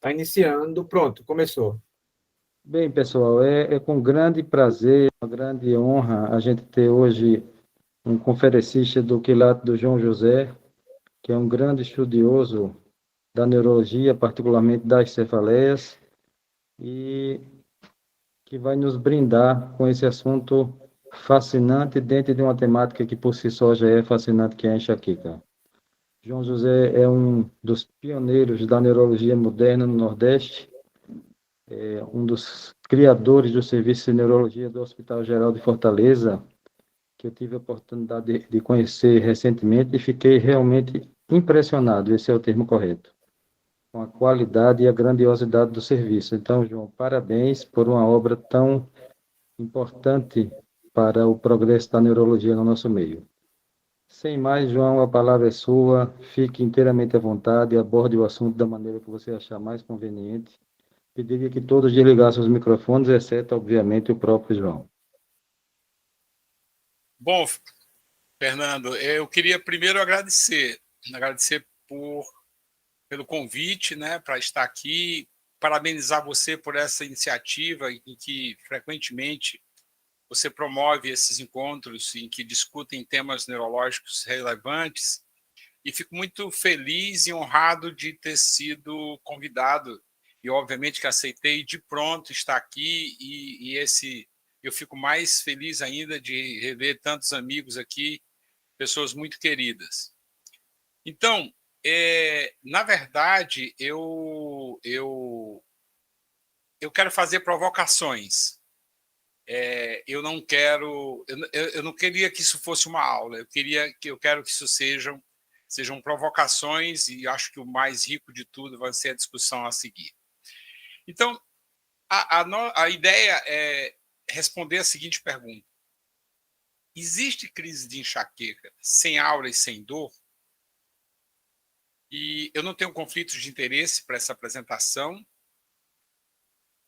Está iniciando, pronto, começou. Bem, pessoal, é com grande prazer, uma grande honra a gente ter hoje um conferencista do quilate do João José, que é um grande estudioso da neurologia, particularmente das cefaleias, e que vai nos brindar com esse assunto fascinante dentro de uma temática que por si só já é fascinante, que é a enxaqueca. João José é um dos pioneiros da neurologia moderna no Nordeste, um dos criadores do Serviço de Neurologia do Hospital Geral de Fortaleza, que eu tive a oportunidade de conhecer recentemente e fiquei realmente impressionado, esse é o termo correto, com a qualidade e a grandiosidade do serviço. Então, João, parabéns por uma obra tão importante para o progresso da neurologia no nosso meio. Sem mais, João, a palavra é sua. Fique inteiramente à vontade e aborde o assunto da maneira que você achar mais conveniente. Pediria que todos desligassem os microfones, exceto, obviamente, o próprio João. Bom, Fernando, eu queria primeiro agradecer pelo convite, né, para estar aqui, parabenizar você por essa iniciativa em que frequentemente você promove esses encontros em que discutem temas neurológicos relevantes, e fico muito feliz e honrado de ter sido convidado e obviamente que aceitei de pronto estar aqui, eu fico mais feliz ainda de rever tantos amigos aqui, pessoas muito queridas. Então, na verdade, eu quero fazer provocações. Eu não quero, eu não queria que isso fosse uma aula. Eu quero que isso sejam provocações, e acho que o mais rico de tudo vai ser a discussão a seguir. Então, a ideia é responder a seguinte pergunta: existe crise de enxaqueca sem aura e sem dor? E eu não tenho conflitos de interesse para essa apresentação.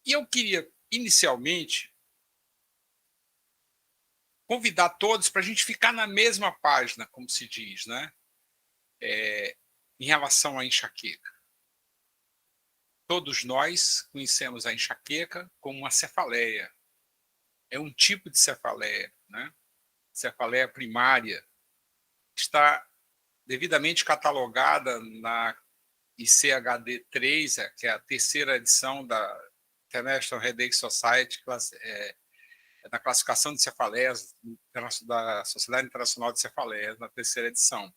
E eu queria, inicialmente, convidar todos para a gente ficar na mesma página, como se diz, né? Em relação à enxaqueca. Todos nós conhecemos a enxaqueca como uma cefaleia. É um tipo de cefaleia, né? Cefaleia primária. Está devidamente catalogada na ICHD-3, que é a terceira edição da International Headache Society, na classificação de cefaleias da Sociedade Internacional de Cefaleias, na terceira edição.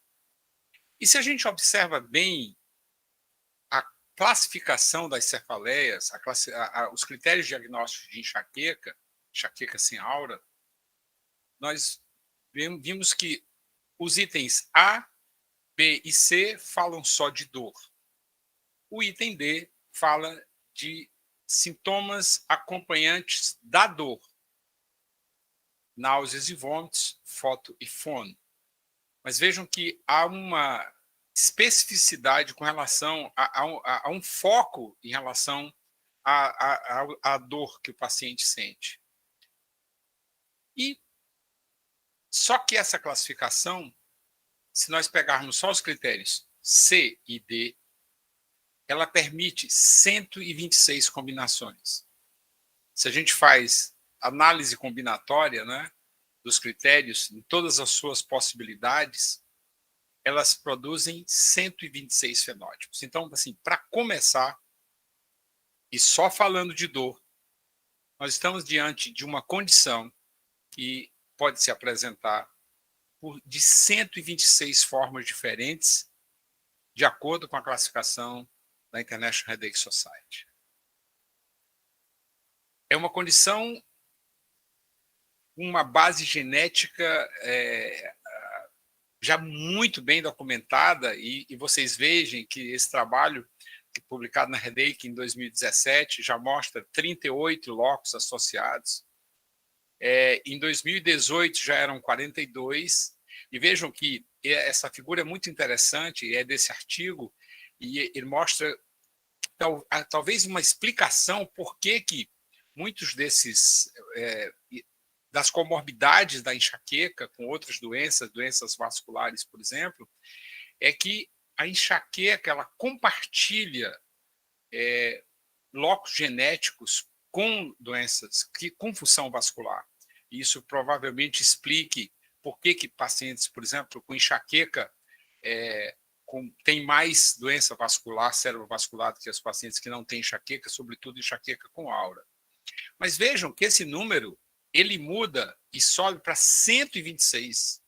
E se a gente observa bem a classificação das cefaleias, os critérios diagnósticos de enxaqueca, enxaqueca sem aura, nós vimos que os itens A, B e C falam só de dor. O item D fala de sintomas acompanhantes da dor, náuseas e vômitos, foto e fono. Mas vejam que há uma especificidade com relação a um foco em relação à dor que o paciente sente. E só que essa classificação, se nós pegarmos só os critérios C e D, ela permite 126 combinações. Se a gente faz análise combinatória, né, dos critérios, em todas as suas possibilidades, elas produzem 126 fenótipos. Então, assim, para começar, e só falando de dor, nós estamos diante de uma condição que pode se apresentar de 126 formas diferentes, de acordo com a classificação da International Headache Society. É uma condição com uma base genética já muito bem documentada, e vocês vejam que esse trabalho, publicado na Headache em 2017, já mostra 38 locos associados. Em 2018 já eram 42, e vejam que essa figura é muito interessante, é desse artigo, e ele mostra talvez uma explicação por que muitos das comorbidades da enxaqueca com outras doenças vasculares, por exemplo, é que a enxaqueca ela compartilha locos genéticos com doenças, com função vascular. Isso provavelmente explique por que pacientes, por exemplo, com enxaqueca, têm mais doença vascular, cerebrovascular, do que os pacientes que não têm enxaqueca, sobretudo enxaqueca com aura. Mas vejam que esse número, ele muda e sobe para 126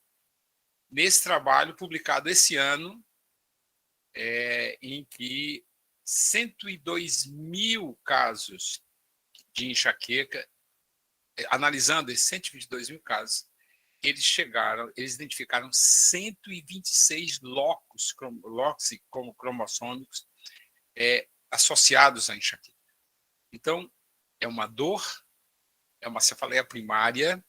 nesse trabalho publicado esse ano, em que 102 mil casos de enxaqueca, analisando esses 122 mil casos, eles identificaram 126 locos como cromossômicos associados à enxaqueca. Então, é uma dor, é uma cefaleia primária,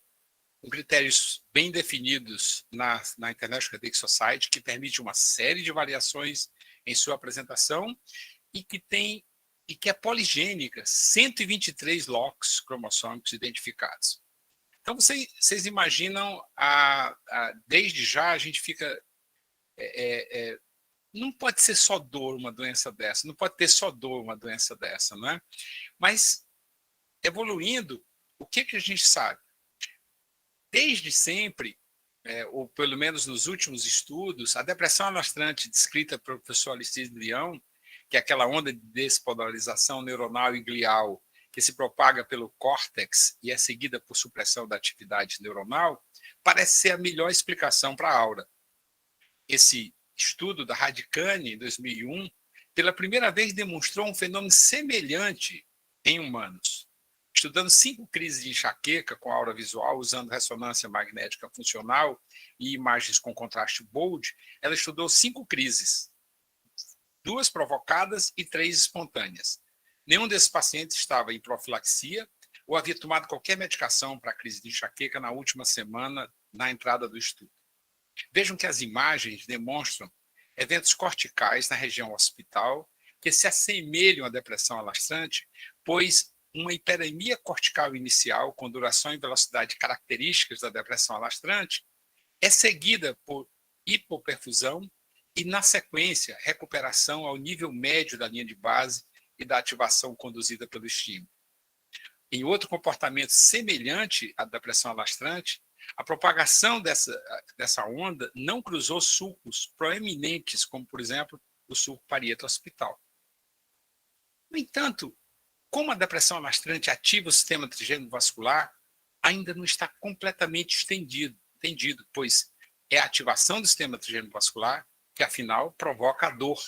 com critérios bem definidos na International Headache Society, que permite uma série de variações em sua apresentação e que é poligênica, 123 locos cromossômicos identificados. Então, vocês imaginam, desde já a gente fica... não pode ser só dor uma doença dessa, não pode ter só dor uma doença dessa, não é? Mas, evoluindo, o que a gente sabe? Desde sempre, ou pelo menos nos últimos estudos, a depressão alastrante descrita pelo professor Aristide Briand, que é aquela onda de despolarização neuronal e glial que se propaga pelo córtex e é seguida por supressão da atividade neuronal, parece ser a melhor explicação para a aura. Esse estudo da Radicane, em 2001, pela primeira vez demonstrou um fenômeno semelhante em humanos. Estudando 5 crises de enxaqueca com aura visual, usando ressonância magnética funcional e imagens com contraste bold, ela estudou 5 crises, 2 provocadas e 3 espontâneas. Nenhum desses pacientes estava em profilaxia ou havia tomado qualquer medicação para a crise de enxaqueca na última semana, na entrada do estudo. Vejam que as imagens demonstram eventos corticais na região occipital que se assemelham à depressão alastrante, pois uma hiperemia cortical inicial, com duração e velocidade características da depressão alastrante, é seguida por hipoperfusão e, na sequência, recuperação ao nível médio da linha de base e da ativação conduzida pelo estímulo. Em outro comportamento semelhante à depressão alastrante, a propagação dessa onda não cruzou sulcos proeminentes, como, por exemplo, o sulco parieto-occipital. No entanto, como a depressão alastrante ativa o sistema trigêmeo vascular, ainda não está completamente entendido, pois é a ativação do sistema trigêmeo vascular que, afinal, provoca a dor.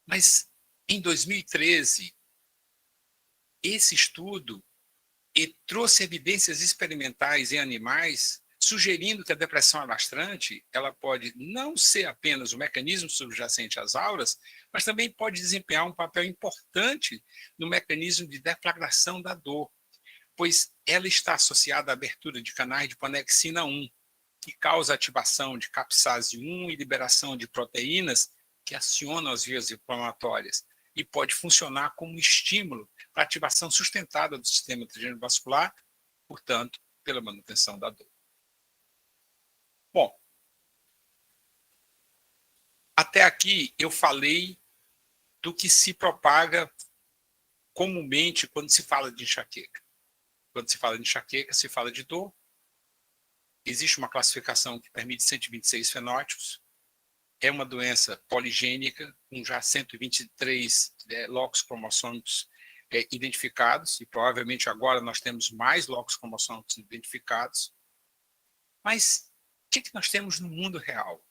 Mas, em 2013, esse estudo trouxe evidências experimentais em animais sugerindo que a depressão alastrante ela pode não ser apenas o mecanismo subjacente às auras, mas também pode desempenhar um papel importante no mecanismo de deflagração da dor, pois ela está associada à abertura de canais de panexina 1, que causa ativação de capsase 1 e liberação de proteínas que acionam as vias inflamatórias e pode funcionar como estímulo para a ativação sustentada do sistema trigêmeo vascular, portanto, pela manutenção da dor. Bom, até aqui eu falei do que se propaga comumente quando se fala de enxaqueca. Quando se fala de enxaqueca, se fala de dor. Existe uma classificação que permite 126 fenótipos. É uma doença poligênica, com já 123 locos cromossômicos identificados, e provavelmente agora nós temos mais locos cromossômicos identificados. Mas o que nós temos no mundo real?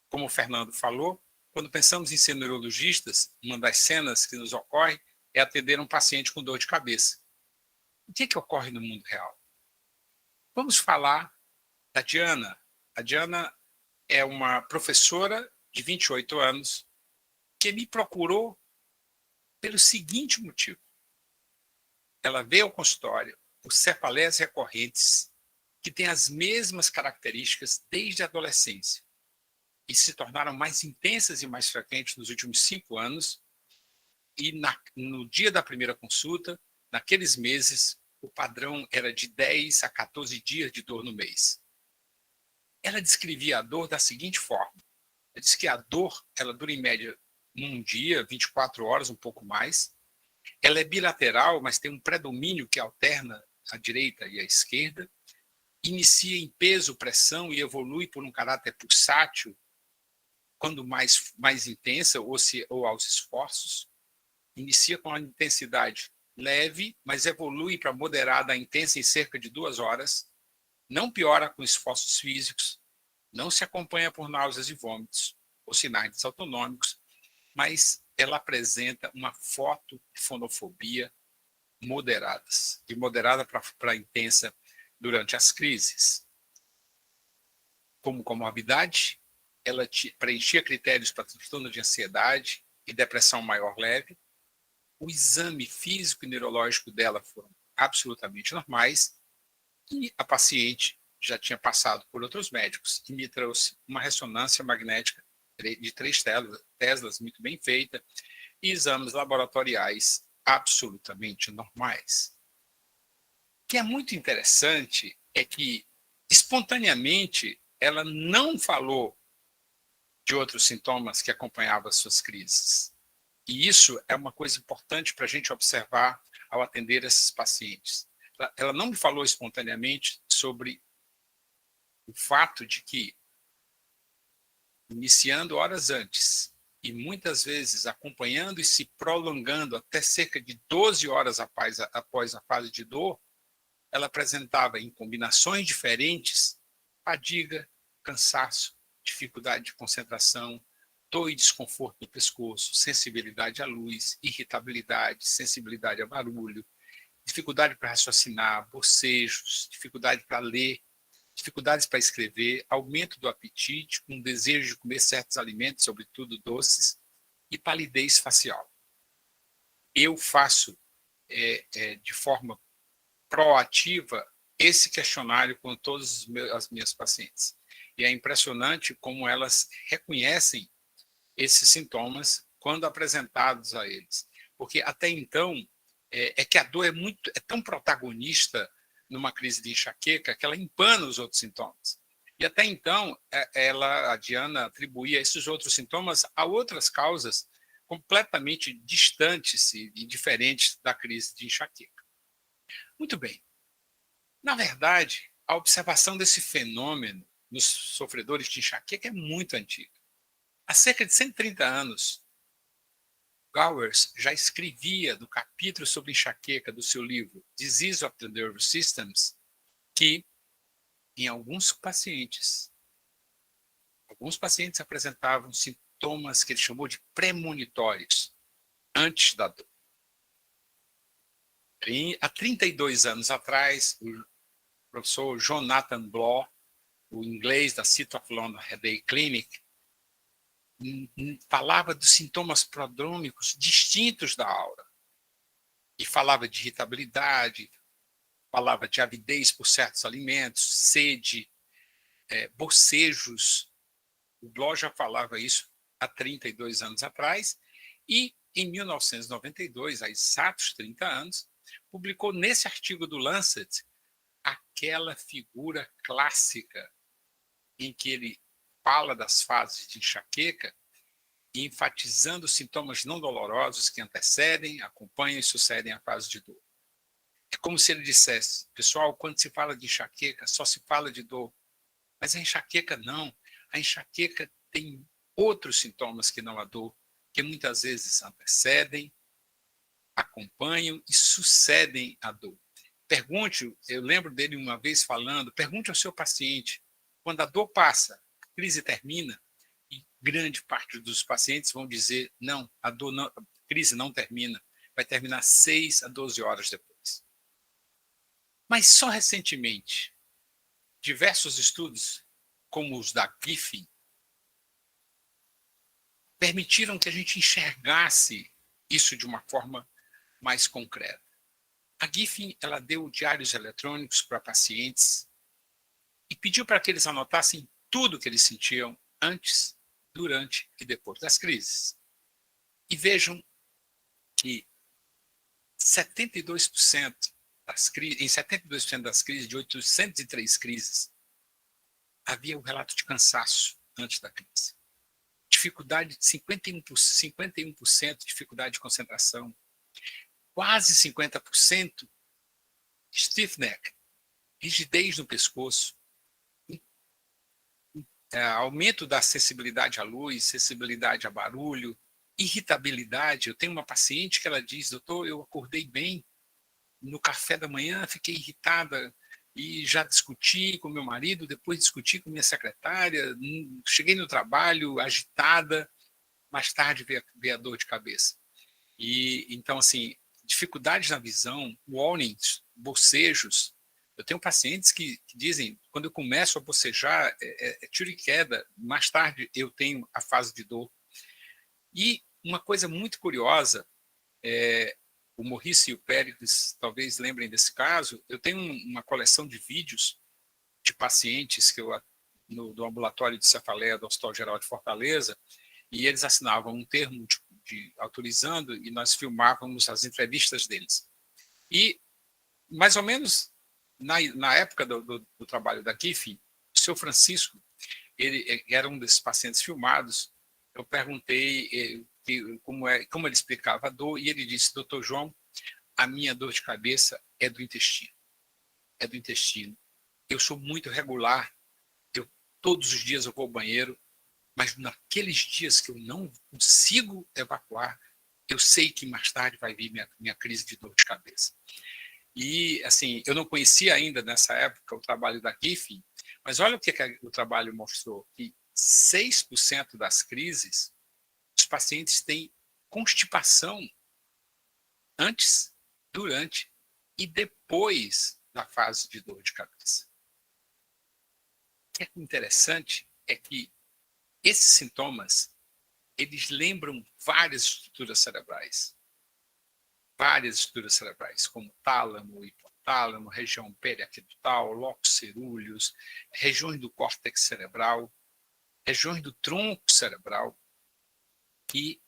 Como o Fernando falou, quando pensamos em ser neurologistas, uma das cenas que nos ocorre é atender um paciente com dor de cabeça. O que ocorre no mundo real? Vamos falar da Diana. A Diana é uma professora de 28 anos que me procurou pelo seguinte motivo. Ela veio ao consultório por cefaleias recorrentes que têm as mesmas características desde a adolescência e se tornaram mais intensas e mais frequentes nos últimos 5 anos e no dia da primeira consulta, naqueles meses, o padrão era de 10 a 14 dias de dor no mês. Ela descrevia a dor da seguinte forma. Ela disse que a dor ela dura em média num dia, 24 horas, um pouco mais. Ela é bilateral, mas tem um predomínio que alterna a direita e a esquerda. Inicia em peso, pressão e evolui por um caráter pulsátil, quando mais intensa ou aos esforços. Inicia com a intensidade leve, mas evolui para moderada a intensa em cerca de 2 horas. Não piora com esforços físicos, não se acompanha por náuseas e vômitos ou sinais desautonômicos, mas ela apresenta uma fotofonofobia moderadas, de moderada para intensa durante as crises. Como comorbidade, ela preenchia critérios para transtorno de ansiedade e depressão maior leve. O exame físico e neurológico dela foram absolutamente normais e a paciente já tinha passado por outros médicos e me trouxe uma ressonância magnética de 3 teslas muito bem feita e exames laboratoriais absolutamente normais. O que é muito interessante é que, espontaneamente, ela não falou de outros sintomas que acompanhavam as suas crises. E isso é uma coisa importante para a gente observar ao atender esses pacientes. Ela não me falou espontaneamente sobre o fato de que, iniciando horas antes e muitas vezes acompanhando e se prolongando até cerca de 12 horas após a fase de dor, ela apresentava em combinações diferentes fadiga, cansaço, dificuldade de concentração, dor e desconforto no pescoço, sensibilidade à luz, irritabilidade, sensibilidade a barulho, dificuldade para raciocinar, bocejos, dificuldade para ler, dificuldades para escrever, aumento do apetite, um desejo de comer certos alimentos, sobretudo doces, e palidez facial. Eu faço de forma proativa esse questionário com todas as minhas pacientes. E é impressionante como elas reconhecem esses sintomas quando apresentados a eles. Porque até então, é que a dor é tão protagonista numa crise de enxaqueca que ela empana os outros sintomas. E até então, a Diana atribuía esses outros sintomas a outras causas completamente distantes e diferentes da crise de enxaqueca. Muito bem. Na verdade, a observação desse fenômeno nos sofredores de enxaqueca é muito antiga. Há cerca de 130 anos, Gowers já escrevia no capítulo sobre enxaqueca do seu livro Disease of the Nervous Systems que, em alguns pacientes apresentavam sintomas que ele chamou de premonitórios antes da dor. Há 32 anos atrás, o professor Jonathan Blow, o inglês da City of London Headache Clinic, falava dos sintomas prodrômicos distintos da aura. E falava de irritabilidade, falava de avidez por certos alimentos, sede, bocejos. O Bloch já falava isso há 32 anos atrás. E, em 1992, há exatos 30 anos, publicou nesse artigo do Lancet aquela figura clássica em que ele fala das fases de enxaqueca, enfatizando os sintomas não dolorosos que antecedem, acompanham e sucedem a fase de dor. É como se ele dissesse, pessoal, quando se fala de enxaqueca, só se fala de dor. Mas a enxaqueca não. A enxaqueca tem outros sintomas que não a dor, que muitas vezes antecedem, acompanham e sucedem a dor. Eu lembro dele uma vez falando, pergunte ao seu paciente, quando a dor passa, a crise termina, e grande parte dos pacientes vão dizer, não, a crise não termina, vai terminar 6 a 12 horas depois. Mas só recentemente, diversos estudos, como os da Giffin, permitiram que a gente enxergasse isso de uma forma mais concreta. A Giffin, ela deu diários eletrônicos para pacientes e pediu para que eles anotassem tudo que eles sentiam antes, durante e depois das crises. E vejam que 72% em 72% das crises, de 803 crises, havia um relato de cansaço antes da crise, dificuldade de 51% de dificuldade de concentração, quase 50% stiff neck, rigidez no pescoço, aumento da sensibilidade à luz, sensibilidade a barulho, irritabilidade. Eu tenho uma paciente que ela diz: doutor, eu acordei bem, no café da manhã fiquei irritada e já discuti com meu marido, depois discuti com minha secretária, cheguei no trabalho agitada, mais tarde veio a dor de cabeça. E então, assim, dificuldades na visão, warnings, bocejos. Eu tenho pacientes que dizem: quando eu começo a bocejar, é tiro e queda, mais tarde eu tenho a fase de dor. E uma coisa muito curiosa, o Maurice e o Péricles talvez lembrem desse caso. Eu tenho uma coleção de vídeos de pacientes que do ambulatório de cefaleia do Hospital Geral de Fortaleza, e eles assinavam um termo de autorizando, e nós filmávamos as entrevistas deles. E, mais ou menos, na época do trabalho da GIF, o seu Francisco, ele era um desses pacientes filmados. Eu perguntei como ele explicava a dor, e ele disse: doutor João, a minha dor de cabeça é do intestino. É do intestino. Eu sou muito regular, todos os dias eu vou ao banheiro, mas naqueles dias que eu não consigo evacuar, eu sei que mais tarde vai vir minha crise de dor de cabeça. E, assim, eu não conhecia ainda nessa época o trabalho da GIF, mas olha o que o trabalho mostrou, que 6% das crises, os pacientes têm constipação antes, durante e depois da fase de dor de cabeça. O que é interessante é que esses sintomas, eles lembram várias estruturas cerebrais, como tálamo, hipotálamo, região periaquedutal, locus cerúleus, regiões do córtex cerebral, regiões do tronco cerebral, e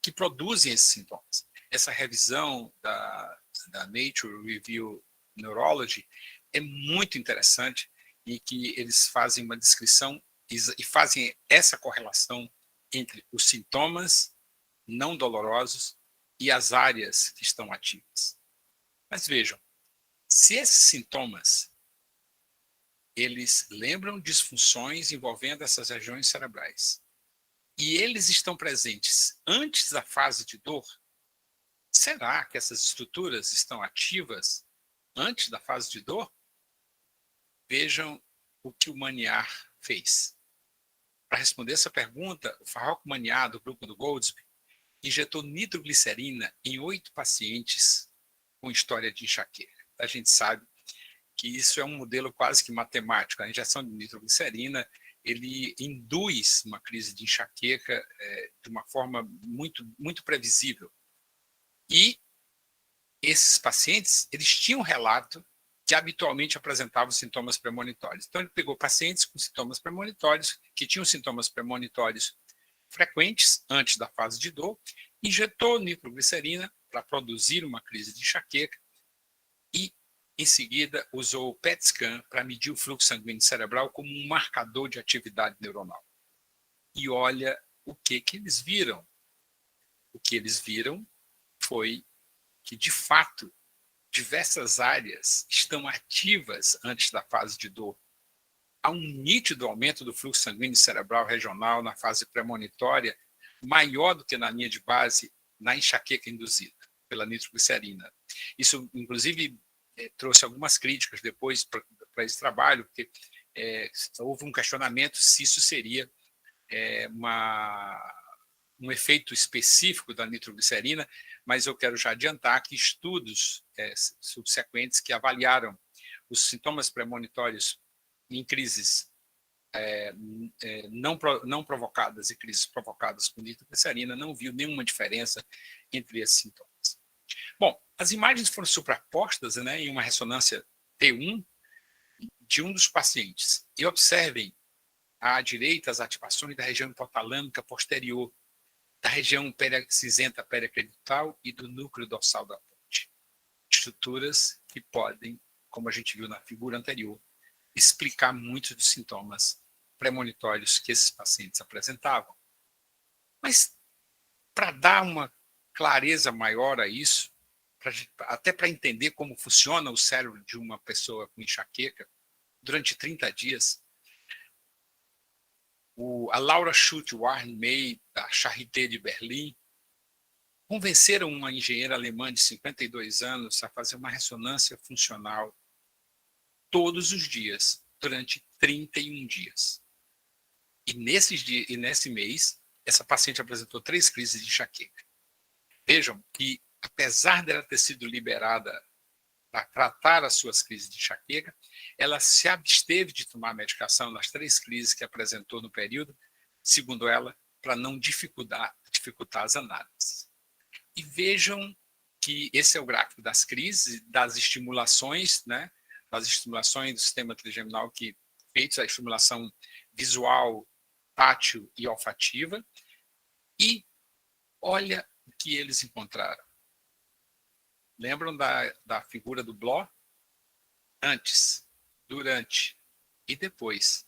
que produzem esses sintomas. Essa revisão da Nature Review Neurology é muito interessante, e que eles fazem uma descrição e fazem essa correlação entre os sintomas não dolorosos e as áreas que estão ativas. Mas vejam, se esses sintomas eles lembram disfunções envolvendo essas regiões cerebrais e eles estão presentes antes da fase de dor, será que essas estruturas estão ativas antes da fase de dor? Vejam o que o Maniar fez. Para responder essa pergunta, o Farrokh Maniar, do grupo do Goldsby, injetou nitroglicerina em 8 pacientes com história de enxaqueca. A gente sabe que isso é um modelo quase que matemático. A injeção de nitroglicerina, ele induz uma crise de enxaqueca de uma forma muito, muito previsível. E esses pacientes, eles tinham relato que habitualmente apresentavam sintomas premonitórios. Então, ele pegou pacientes com sintomas premonitórios, que tinham sintomas premonitórios frequentes antes da fase de dor, injetou nitroglicerina para produzir uma crise de enxaqueca e, em seguida, usou o PET scan para medir o fluxo sanguíneo cerebral como um marcador de atividade neuronal. E olha o que eles viram. O que eles viram foi que, de fato, diversas áreas estão ativas antes da fase de dor. Há um nítido aumento do fluxo sanguíneo cerebral regional na fase premonitória, maior do que na linha de base na enxaqueca induzida pela nitroglicerina. Isso, inclusive, trouxe algumas críticas depois para esse trabalho, porque houve um questionamento se isso seria um efeito específico da nitroglicerina, mas eu quero já adiantar que estudos subsequentes que avaliaram os sintomas premonitórios em crises não provocadas e crises provocadas com nitroglicerina não viu nenhuma diferença entre esses sintomas. Bom, as imagens foram superpostas, em uma ressonância T1 de um dos pacientes. E observem à direita as ativações da região hipotalâmica posterior, da região cinzenta periaquedutal e do núcleo dorsal da ponte. Estruturas que podem, como a gente viu na figura anterior, explicar muitos dos sintomas premonitórios que esses pacientes apresentavam. Mas, para dar uma clareza maior a isso, até para entender como funciona o cérebro de uma pessoa com enxaqueca, durante 30 dias, a Laura Schutt e o Warren May, da Charité de Berlim, convenceram uma engenheira alemã de 52 anos a fazer uma ressonância funcional todos os dias, durante 31 dias. E nesse mês, essa paciente apresentou 3 crises de enxaqueca. Vejam que, apesar dela ter sido liberada para tratar as suas crises de enxaqueca, ela se absteve de tomar medicação nas 3 crises que apresentou no período, segundo ela, para não dificultar as análises. E vejam que esse é o gráfico das crises, das estimulações, né? Das estimulações do sistema trigeminal feitos a estimulação visual, tátil e olfativa. E olha o que eles encontraram. Lembram da figura do Bloch? Antes, durante e depois,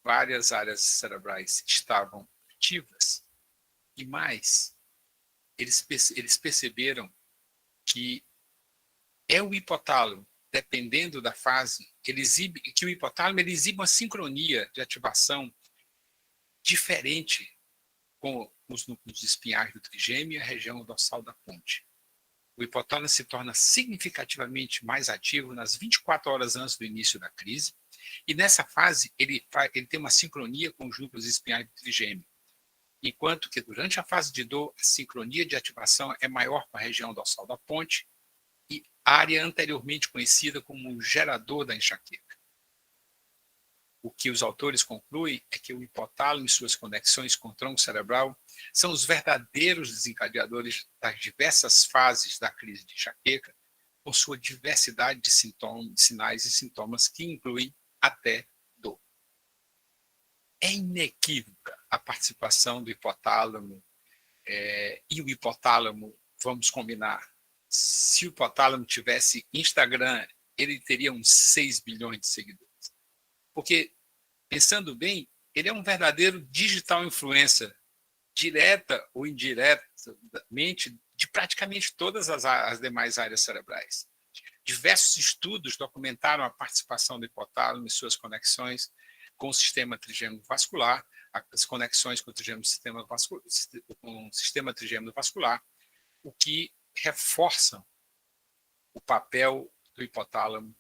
várias áreas cerebrais estavam ativas. E mais, eles perceberam que é o hipotálamo, dependendo da fase, que o hipotálamo exibe uma sincronia de ativação diferente com os núcleos espinhais do trigêmeo e a região dorsal da ponte. O hipotálamo se torna significativamente mais ativo nas 24 horas antes do início da crise, e nessa fase ele tem uma sincronia com os núcleos espinhais do trigêmeo, enquanto que durante a fase de dor, a sincronia de ativação é maior com a região dorsal da ponte e área anteriormente conhecida como o gerador da enxaqueca. O que os autores concluem é que o hipotálamo e suas conexões com o tronco cerebral são os verdadeiros desencadeadores das diversas fases da crise de enxaqueca, por sua diversidade de sinais e sintomas que incluem até dor. É inequívoca a participação do hipotálamo, e o hipotálamo, vamos combinar, se o hipotálamo tivesse Instagram, ele teria uns 6 bilhões de seguidores. Porque, pensando bem, ele é um verdadeiro digital influencer, direta ou indiretamente, de praticamente todas as demais áreas cerebrais. Diversos estudos documentaram a participação do hipotálamo e suas conexões com o sistema trigêmeo vascular, as conexões com o sistema trigêmeo vascular, o que reforçam o papel do hipotálamo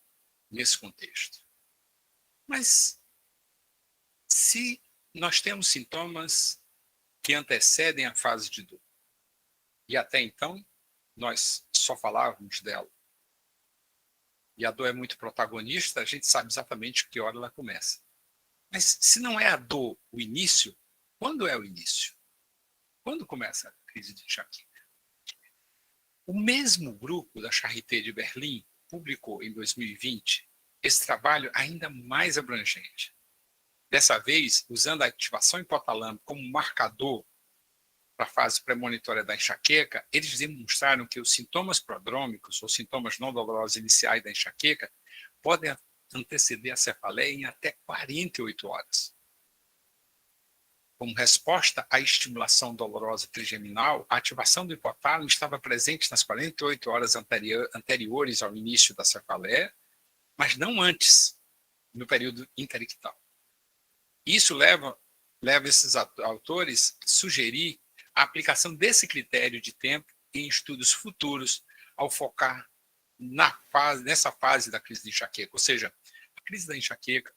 nesse contexto. Mas, se nós temos sintomas que antecedem a fase de dor, e até então nós só falávamos dela, e a dor é muito protagonista, a gente sabe exatamente que hora ela começa. Mas se não é a dor o início, quando é o início? Quando começa a crise de enxaqueca? O mesmo grupo da Charité de Berlim publicou em 2020 esse trabalho ainda mais abrangente. Dessa vez, usando a ativação hipotalâmica como marcador para a fase premonitória da enxaqueca, eles demonstraram que os sintomas prodrômicos ou sintomas não dolorosos iniciais da enxaqueca podem anteceder a cefaleia em até 48 horas. Como resposta à estimulação dolorosa trigeminal, a ativação do hipotálamo estava presente nas 48 horas anteriores ao início da cefaleia, mas não antes, no período interictal. Isso leva esses autores a sugerir a aplicação desse critério de tempo em estudos futuros ao focar nessa fase da crise de enxaqueca. Ou seja, a crise da enxaqueca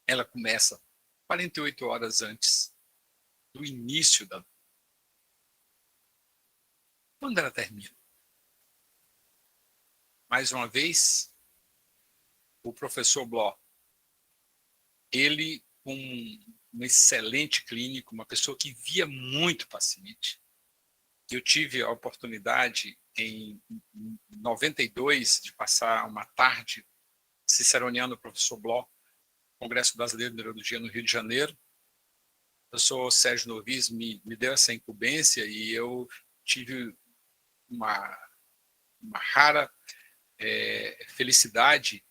ela começa 48 horas antes do início da dor. Quando ela termina? Mais uma vez, o professor Bloch, ele, um excelente clínico, uma pessoa que via muito paciente. Eu tive a oportunidade, em 92, de passar uma tarde ciceroneando o professor Bloch, Congresso Brasileiro de Neurologia no Rio de Janeiro. O professor Sérgio Novis me deu essa incumbência e eu tive uma rara felicidade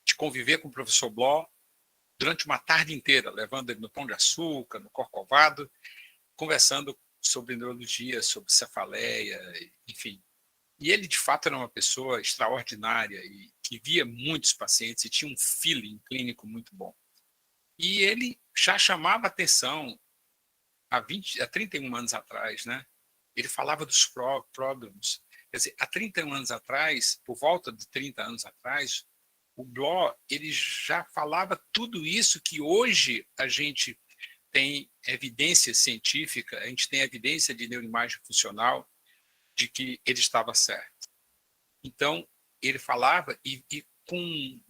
de conviver com o professor Bloch durante uma tarde inteira, levando ele no Pão de Açúcar, no Corcovado, conversando sobre neurologia, sobre cefaleia, enfim. E ele, de fato, era uma pessoa extraordinária e que via muitos pacientes e tinha um feeling clínico muito bom. E ele já chamava atenção há 31 anos atrás, né? Ele falava dos prodromos. Quer dizer, há 31 anos atrás, por volta de 30 anos atrás, o Bloch ele já falava tudo isso que hoje a gente tem evidência científica, a gente tem evidência de neuroimagem funcional de que ele estava certo. Então, ele falava e com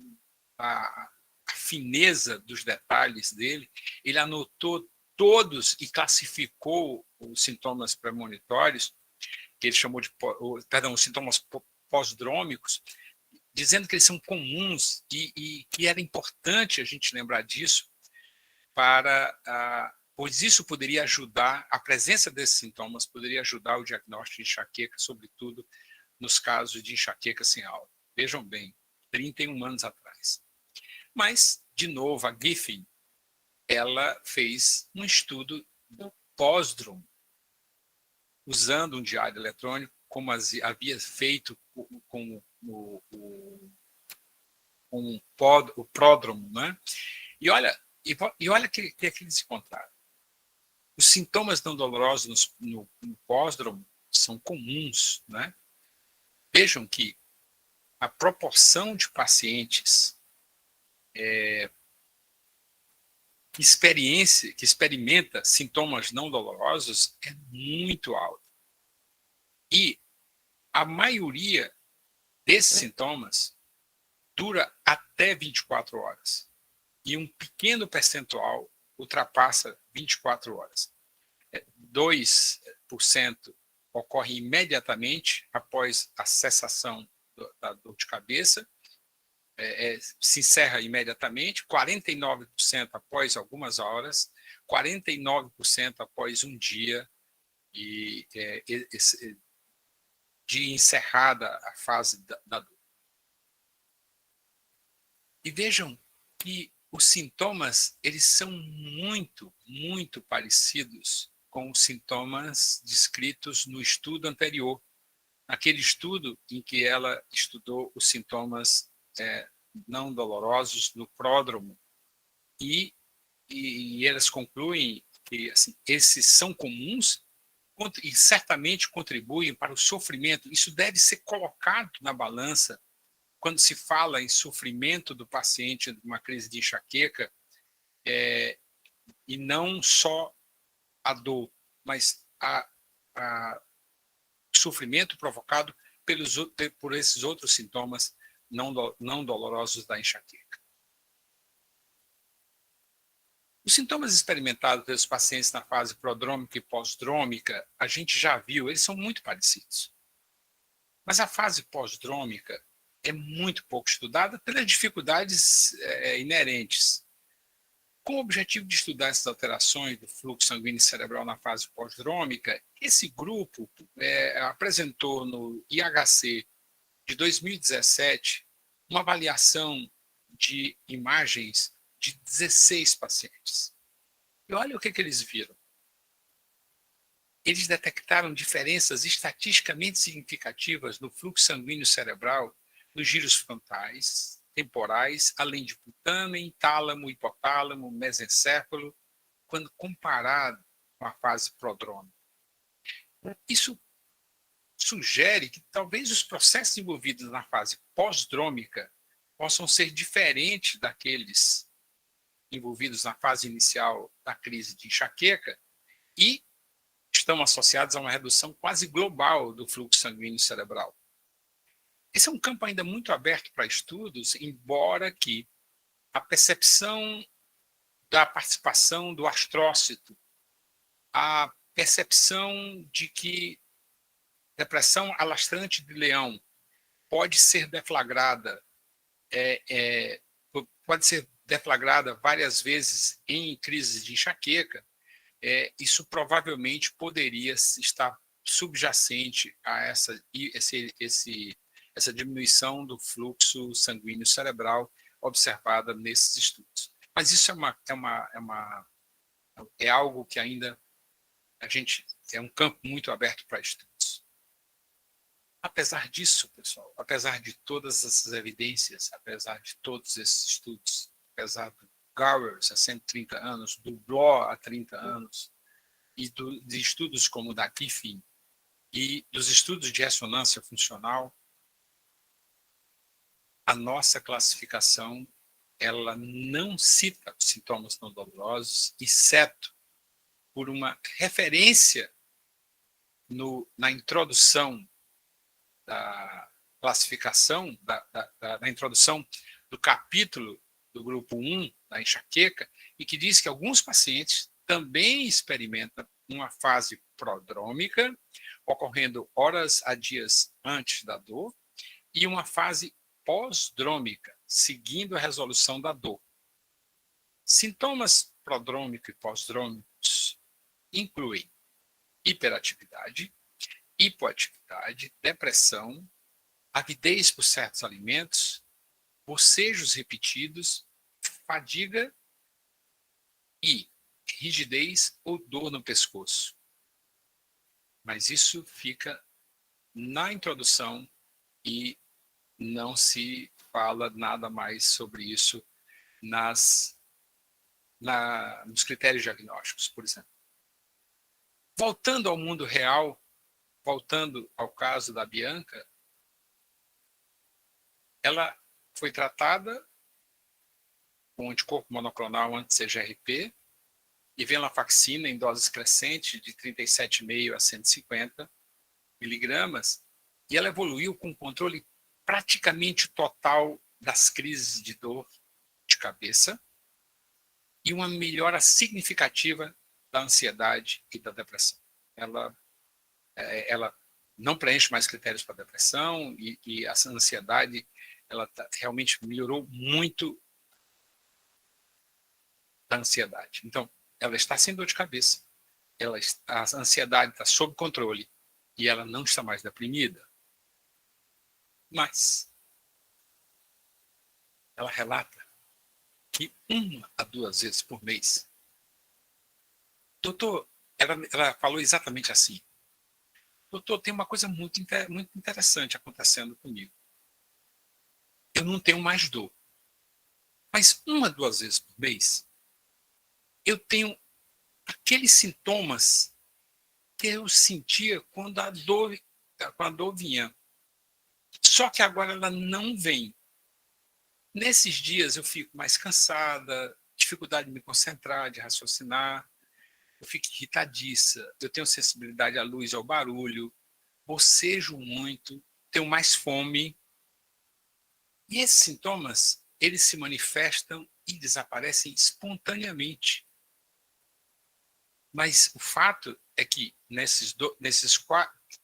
a fineza dos detalhes dele, ele anotou todos e classificou os sintomas premonitórios, que ele chamou de, os sintomas pós-drômicos, dizendo que eles são comuns e que era importante a gente lembrar disso, pois isso poderia ajudar, a presença desses sintomas poderia ajudar o diagnóstico de enxaqueca, sobretudo nos casos de enxaqueca sem álcool. Vejam bem, 31 anos atrás. Mas, de novo, a Giffin, ela fez um estudo do pós-drum, usando um diário eletrônico, como havia feito com o pródromo, né? E olha o que eles encontraram. Os sintomas não dolorosos no pós-dromo são comuns, né? Vejam que a proporção de pacientes que experimenta sintomas não dolorosos é muito alta. E a maioria desses sintomas dura até 24 horas. E um pequeno percentual ultrapassa 24 horas. 2% ocorre imediatamente após a cessação da dor de cabeça, se encerra imediatamente, 49% após algumas horas, 49% após um dia de encerrada a fase da dor. E vejam que os sintomas eles são muito, muito parecidos com os sintomas descritos no estudo anterior, naquele estudo em que ela estudou os sintomas não dolorosos no pródromo, e elas concluem que assim, esses são comuns e certamente contribuem para o sofrimento. Isso deve ser colocado na balança quando se fala em sofrimento do paciente de uma crise de enxaqueca, e não só a dor, mas o sofrimento provocado por esses outros sintomas não dolorosos da enxaqueca. Os sintomas experimentados pelos pacientes na fase prodrômica e pós-drômica, a gente já viu, eles são muito parecidos. Mas a fase pós-drômica é muito pouco estudada pelas dificuldades inerentes. Com o objetivo de estudar essas alterações do fluxo sanguíneo cerebral na fase pós-drômica, esse grupo apresentou no IHC de 2017 uma avaliação de imagens de 16 pacientes. E olha o que eles viram. Eles detectaram diferenças estatisticamente significativas no fluxo sanguíneo cerebral, nos giros frontais, temporais, além de putamen, tálamo, hipotálamo, mesencéfalo, quando comparado com a fase prodrômica. Isso sugere que talvez os processos envolvidos na fase pós-drômica possam ser diferentes daqueles envolvidos na fase inicial da crise de enxaqueca e estão associados a uma redução quase global do fluxo sanguíneo cerebral. Esse é um campo ainda muito aberto para estudos, embora que a percepção da participação do astrócito, a percepção de que depressão alastrante de leão pode ser deflagrada, várias vezes em crises de enxaqueca, isso provavelmente poderia estar subjacente a essa diminuição do fluxo sanguíneo cerebral observada nesses estudos. Mas isso é algo que ainda A gente é um campo muito aberto para estudos. Apesar disso, pessoal, apesar de todas essas evidências, apesar de todos esses estudos, apesar do Gowers há 130 anos, do Bloch há 30 anos, e de estudos como o da Kiffin e dos estudos de ressonância funcional, a nossa classificação ela não cita os sintomas não dolorosos, exceto por uma referência na introdução da classificação, da introdução do capítulo do grupo 1 da enxaqueca, e que diz que alguns pacientes também experimentam uma fase prodrômica, ocorrendo horas a dias antes da dor, e uma fase pós-drômica, seguindo a resolução da dor. Sintomas prodrômicos e pós-drômicos incluem hiperatividade, hipoatividade, depressão, avidez por certos alimentos, bocejos repetidos, fadiga e rigidez ou dor no pescoço. Mas isso fica na introdução e não se fala nada mais sobre isso nos critérios diagnósticos, por exemplo. Voltando ao mundo real, voltando ao caso da Bianca, ela foi tratada com anticorpo monoclonal anti-CGRP e venlafaxina em doses crescentes de 37,5 a 150 miligramas, e ela evoluiu com controle praticamente total das crises de dor de cabeça e uma melhora significativa da ansiedade e da depressão. Ela não preenche mais critérios para depressão e a ansiedade ela realmente melhorou muito da ansiedade. Então, ela está sem dor de cabeça, a ansiedade está sob controle e ela não está mais deprimida. Mas ela relata que 1 a 2 vezes por mês, doutor, ela falou exatamente assim: doutor, tem uma coisa muito interessante acontecendo comigo. Eu não tenho mais dor, mas 1 a 2 vezes por mês, eu tenho aqueles sintomas que eu sentia quando a dor vinha. Só que agora ela não vem. Nesses dias eu fico mais cansada, dificuldade de me concentrar, de raciocinar, eu fico irritadiça, eu tenho sensibilidade à luz e ao barulho, bocejo muito, tenho mais fome. E esses sintomas, eles se manifestam e desaparecem espontaneamente. Mas o fato é que nesses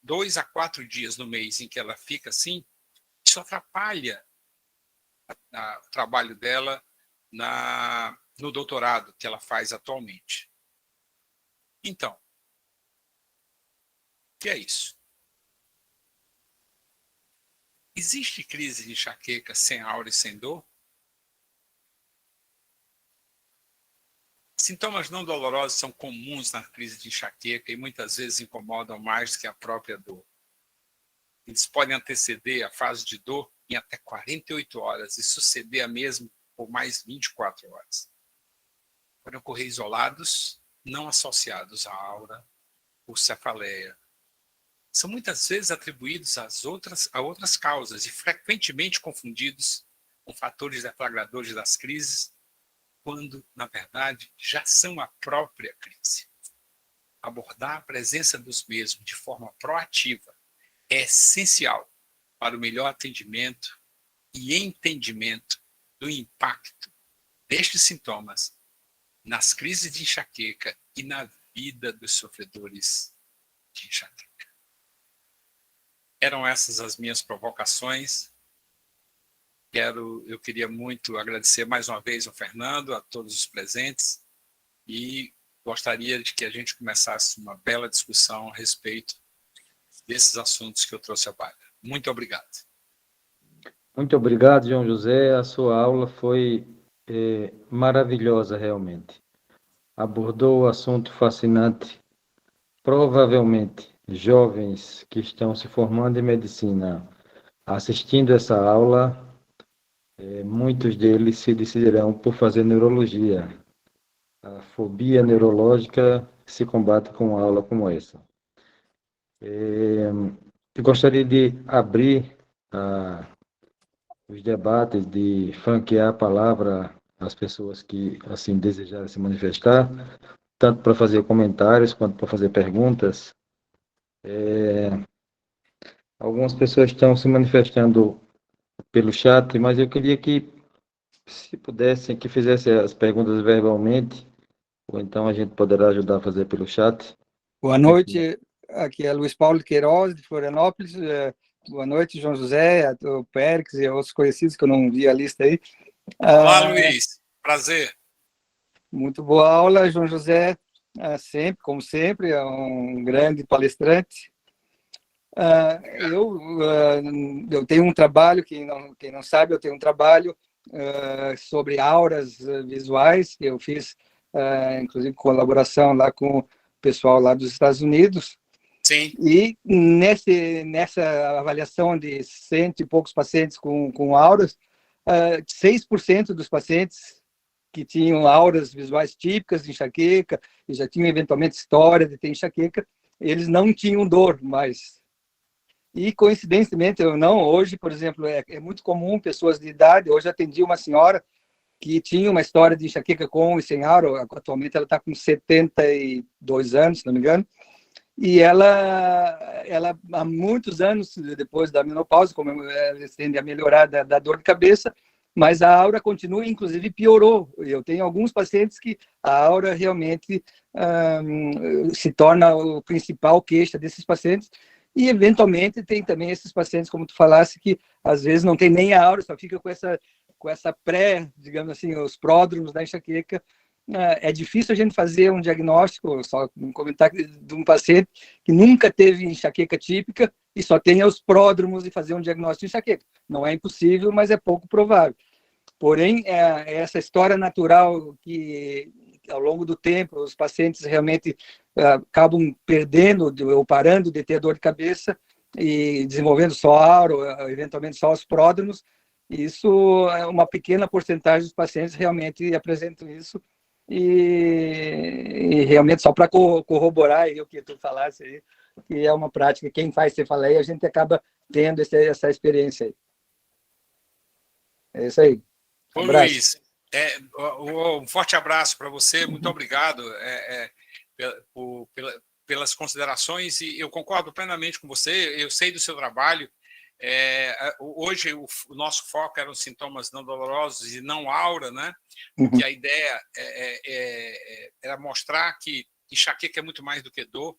2 a 4 dias no mês em que ela fica assim, isso atrapalha o trabalho dela no doutorado que ela faz atualmente. Então, o que é isso? Existe crise de enxaqueca sem aura e sem dor? Sintomas não dolorosos são comuns na crise de enxaqueca e muitas vezes incomodam mais que a própria dor. Eles podem anteceder a fase de dor em até 48 horas e suceder a mesma por mais 24 horas. Podem ocorrer isolados, não associados à aura ou cefaleia. São muitas vezes atribuídos a outras causas e frequentemente confundidos com fatores deflagradores das crises, quando, na verdade, já são a própria crise. Abordar a presença dos mesmos de forma proativa é essencial para o melhor atendimento e entendimento do impacto destes sintomas nas crises de enxaqueca e na vida dos sofredores de enxaqueca. Eram essas as minhas provocações. Eu queria muito agradecer mais uma vez ao Fernando, a todos os presentes, e gostaria de que a gente começasse uma bela discussão a respeito desses assuntos que eu trouxe à baila. Muito obrigado. Muito obrigado, João José. A sua aula foi maravilhosa, realmente. Abordou o assunto fascinante provavelmente jovens que estão se formando em medicina assistindo essa aula, muitos deles se decidirão por fazer neurologia. A fobia neurológica se combate com uma aula como essa. Eu gostaria de abrir os debates, de franquear a palavra às pessoas que assim desejarem se manifestar, tanto para fazer comentários quanto para fazer perguntas. Algumas pessoas estão se manifestando pelo chat, mas eu queria que, se pudessem, que fizessem as perguntas verbalmente, ou então a gente poderá ajudar a fazer pelo chat. Boa noite, aqui é Luiz Paulo Queiroz, de Florianópolis. Boa noite, João José, o Périx e outros conhecidos que eu não vi a lista aí. Olá, Luiz. Prazer. Muito boa aula, João José, sempre, como sempre, é um grande palestrante. Eu tenho um trabalho, quem não sabe, eu tenho um trabalho sobre auras visuais, que eu fiz, inclusive, colaboração lá com o pessoal lá dos Estados Unidos. Sim. E nessa avaliação de 100 e poucos pacientes com auras, 6% dos pacientes que tinham auras visuais típicas de enxaqueca, e já tinham eventualmente história de ter enxaqueca, eles não tinham dor mais. E, coincidentemente ou não, hoje, por exemplo, é muito comum pessoas de idade. Hoje atendi uma senhora que tinha uma história de enxaqueca com e sem aura. Atualmente ela está com 72 anos, se não me engano. E ela há muitos anos, depois da menopausa, como ela tende a melhorar da dor de cabeça, mas a aura continua, inclusive piorou. Eu tenho alguns pacientes que a aura realmente se torna o principal queixa desses pacientes. E, eventualmente, tem também esses pacientes, como tu falasse, que às vezes não tem nem a aura, só fica com essa digamos assim, os pródromos da enxaqueca. É difícil a gente fazer um diagnóstico, só um comentário de um paciente que nunca teve enxaqueca típica e só tem os pródromos e fazer um diagnóstico de enxaqueca. Não é impossível, mas é pouco provável. Porém, essa história natural que, ao longo do tempo, os pacientes realmente acabam perdendo ou parando de ter dor de cabeça e desenvolvendo só aura, ou eventualmente só os pródromos. Isso é uma pequena porcentagem dos pacientes realmente apresentam isso. E realmente, só para corroborar aí o que tu falasse aí, que é uma prática, quem faz cefaleia, a gente acaba tendo essa experiência aí. É isso aí. Ô, Luiz, um forte abraço para você, muito obrigado pelas considerações, e eu concordo plenamente com você, eu sei do seu trabalho. Hoje o nosso foco eram sintomas não dolorosos e não aura, né? Que a ideia era mostrar que enxaqueca é muito mais do que dor.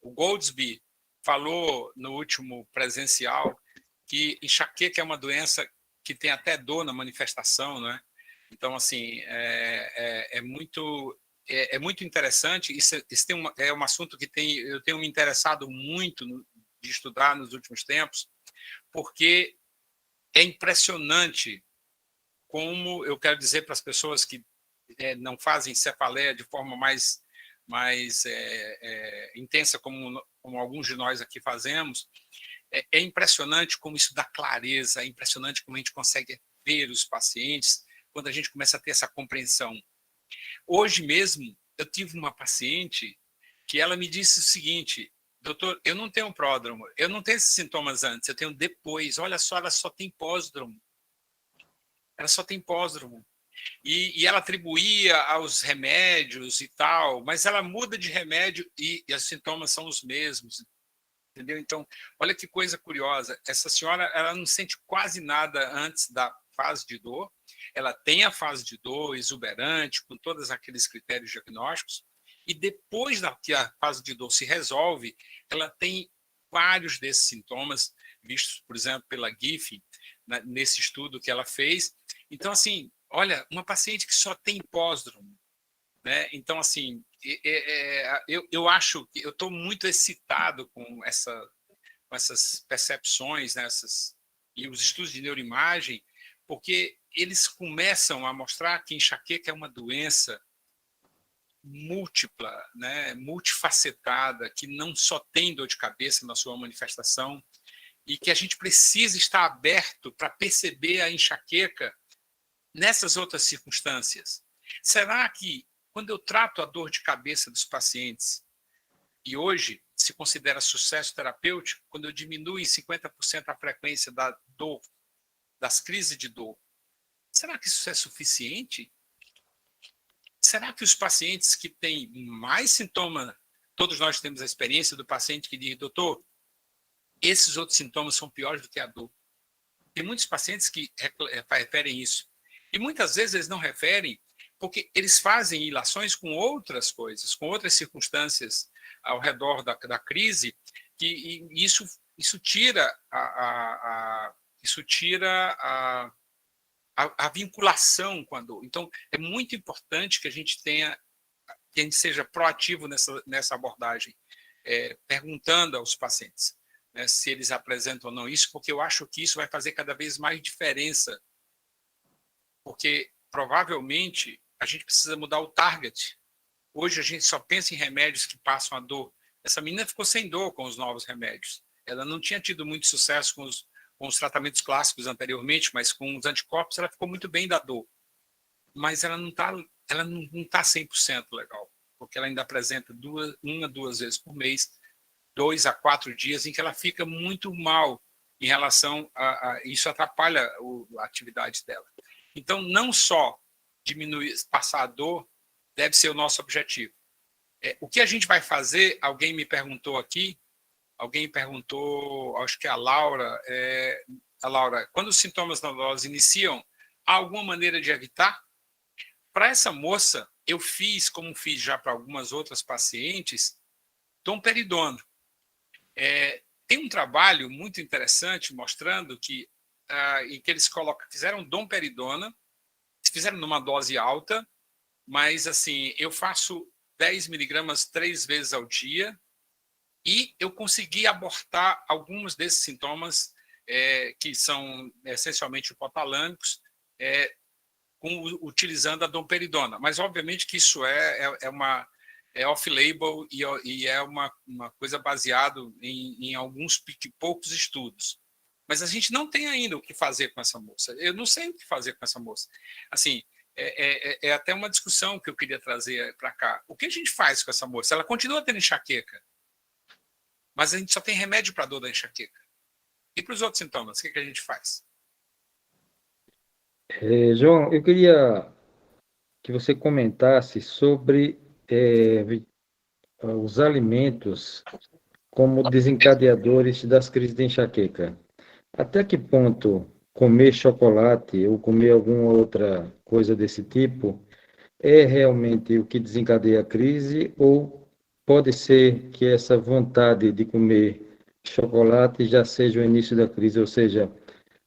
O Goldsby falou no último presencial que enxaqueca é uma doença que tem até dor na manifestação, né? Então, assim, é muito interessante. Isso é um assunto que eu tenho me interessado muito de estudar nos últimos tempos, porque é impressionante como, eu quero dizer para as pessoas que não fazem cefaleia de forma mais intensa, como alguns de nós aqui fazemos, é impressionante como isso dá clareza, é impressionante como a gente consegue ver os pacientes quando a gente começa a ter essa compreensão. Hoje mesmo, eu tive uma paciente que ela me disse o seguinte: doutor, eu não tenho pródromo, eu não tenho esses sintomas antes, eu tenho depois. Olha só, ela só tem pós-dromo. Ela só tem pós-dromo. E ela atribuía aos remédios e tal, mas ela muda de remédio e os sintomas são os mesmos. Entendeu? Então, olha que coisa curiosa. Essa senhora, ela não sente quase nada antes da fase de dor. Ela tem a fase de dor exuberante, com todos aqueles critérios diagnósticos, e depois que a fase de dor se resolve, ela tem vários desses sintomas, vistos, por exemplo, pela Giffen, nesse estudo que ela fez. Então, assim, olha, uma paciente que só tem pós-dromo, né? Então, assim, eu acho que eu estou muito excitado com essas percepções, né? E os estudos de neuroimagem, porque eles começam a mostrar que enxaqueca é uma doença múltipla, né, multifacetada, que não só tem dor de cabeça na sua manifestação, e que a gente precisa estar aberto para perceber a enxaqueca nessas outras circunstâncias. Será que, quando eu trato a dor de cabeça dos pacientes, e hoje se considera sucesso terapêutico, quando eu diminuo em 50% a frequência da dor, das crises de dor, será que isso é suficiente? Será que os pacientes que têm mais sintoma, todos nós temos a experiência do paciente que diz, doutor, esses outros sintomas são piores do que a dor. Tem muitos pacientes que referem isso. E muitas vezes eles não referem porque eles fazem ilações com outras coisas, com outras circunstâncias ao redor da crise, e isso tira a vinculação com a dor. Então, é muito importante que a gente seja proativo nessa abordagem, perguntando aos pacientes, né, se eles apresentam ou não isso, porque eu acho que isso vai fazer cada vez mais diferença, porque provavelmente a gente precisa mudar o target. Hoje a gente só pensa em remédios que passam a dor. Essa menina ficou sem dor com os novos remédios. Ela não tinha tido muito sucesso com os tratamentos clássicos anteriormente, mas com os anticorpos ela ficou muito bem da dor. Mas ela não está 100% legal, porque ela ainda apresenta 1 a 2 vezes por mês, 2 a 4 dias em que ela fica muito mal em relação isso atrapalha a atividade dela. Então, não só diminuir, passar a dor, deve ser o nosso objetivo. O que a gente vai fazer, alguém me perguntou aqui, acho que a Laura, quando os sintomas dolorosos iniciam, há alguma maneira de evitar? Para essa moça, eu fiz, como fiz já para algumas outras pacientes, domperidona. Tem um trabalho muito interessante mostrando em que eles fizeram domperidona, fizeram numa dose alta, mas assim, eu faço 10 miligramas 3 vezes ao dia e eu consegui abortar alguns desses sintomas que são essencialmente hipotalâmicos, utilizando a domperidona. Mas, obviamente, que isso é off-label e é uma coisa baseada em alguns poucos estudos. Mas a gente não tem ainda o que fazer com essa moça. Eu não sei o que fazer com essa moça. Assim, é até uma discussão que eu queria trazer para cá. O que a gente faz com essa moça? Ela continua tendo enxaqueca, mas a gente só tem remédio para a dor da enxaqueca. E para os outros sintomas, o que a gente faz? João, eu queria que você comentasse sobre os alimentos como desencadeadores das crises de enxaqueca. Até que ponto comer chocolate ou comer alguma outra coisa desse tipo é realmente o que desencadeia a crise, ou pode ser que essa vontade de comer chocolate já seja o início da crise, ou seja,